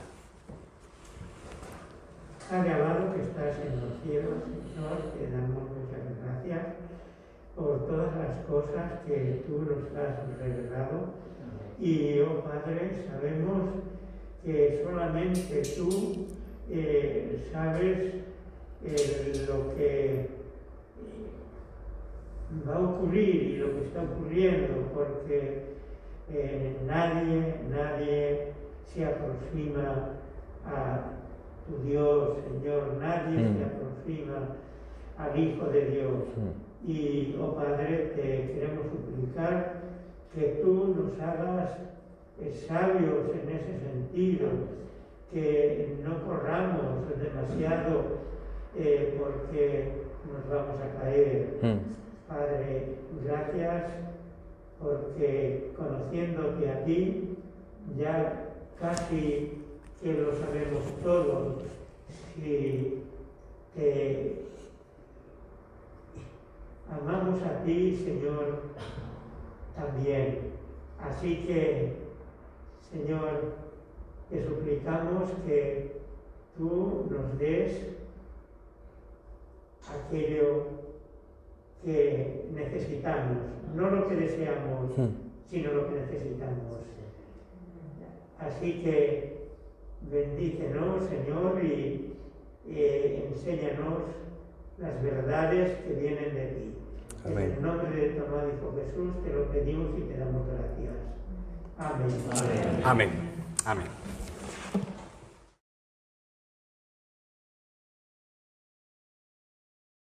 Padre amado que estás en los cielos, Señor, te damos muchas gracias por todas las cosas que tú nos has revelado. Y, oh Padre, sabemos que solamente tú sabes lo que va a ocurrir y lo que está ocurriendo, porque nadie se aproxima a tu Dios, Señor, nadie se aproxima al Hijo de Dios. Y, oh Padre, te queremos suplicar que tú nos hagas sabios en ese sentido, que no corramos demasiado porque nos vamos a caer. Padre, gracias porque conociéndote a ti ya casi que lo sabemos todo. Si te amamos a ti, Señor, también. Así que, Señor, te suplicamos que tú nos des aquello que necesitamos, no lo que deseamos, sino lo que necesitamos. Así que bendícenos, Señor, y enséñanos las verdades que vienen de ti. Amén. En el nombre de tu amado Hijo Jesús te lo pedimos y te damos gracias. Amén. Amén. Amén.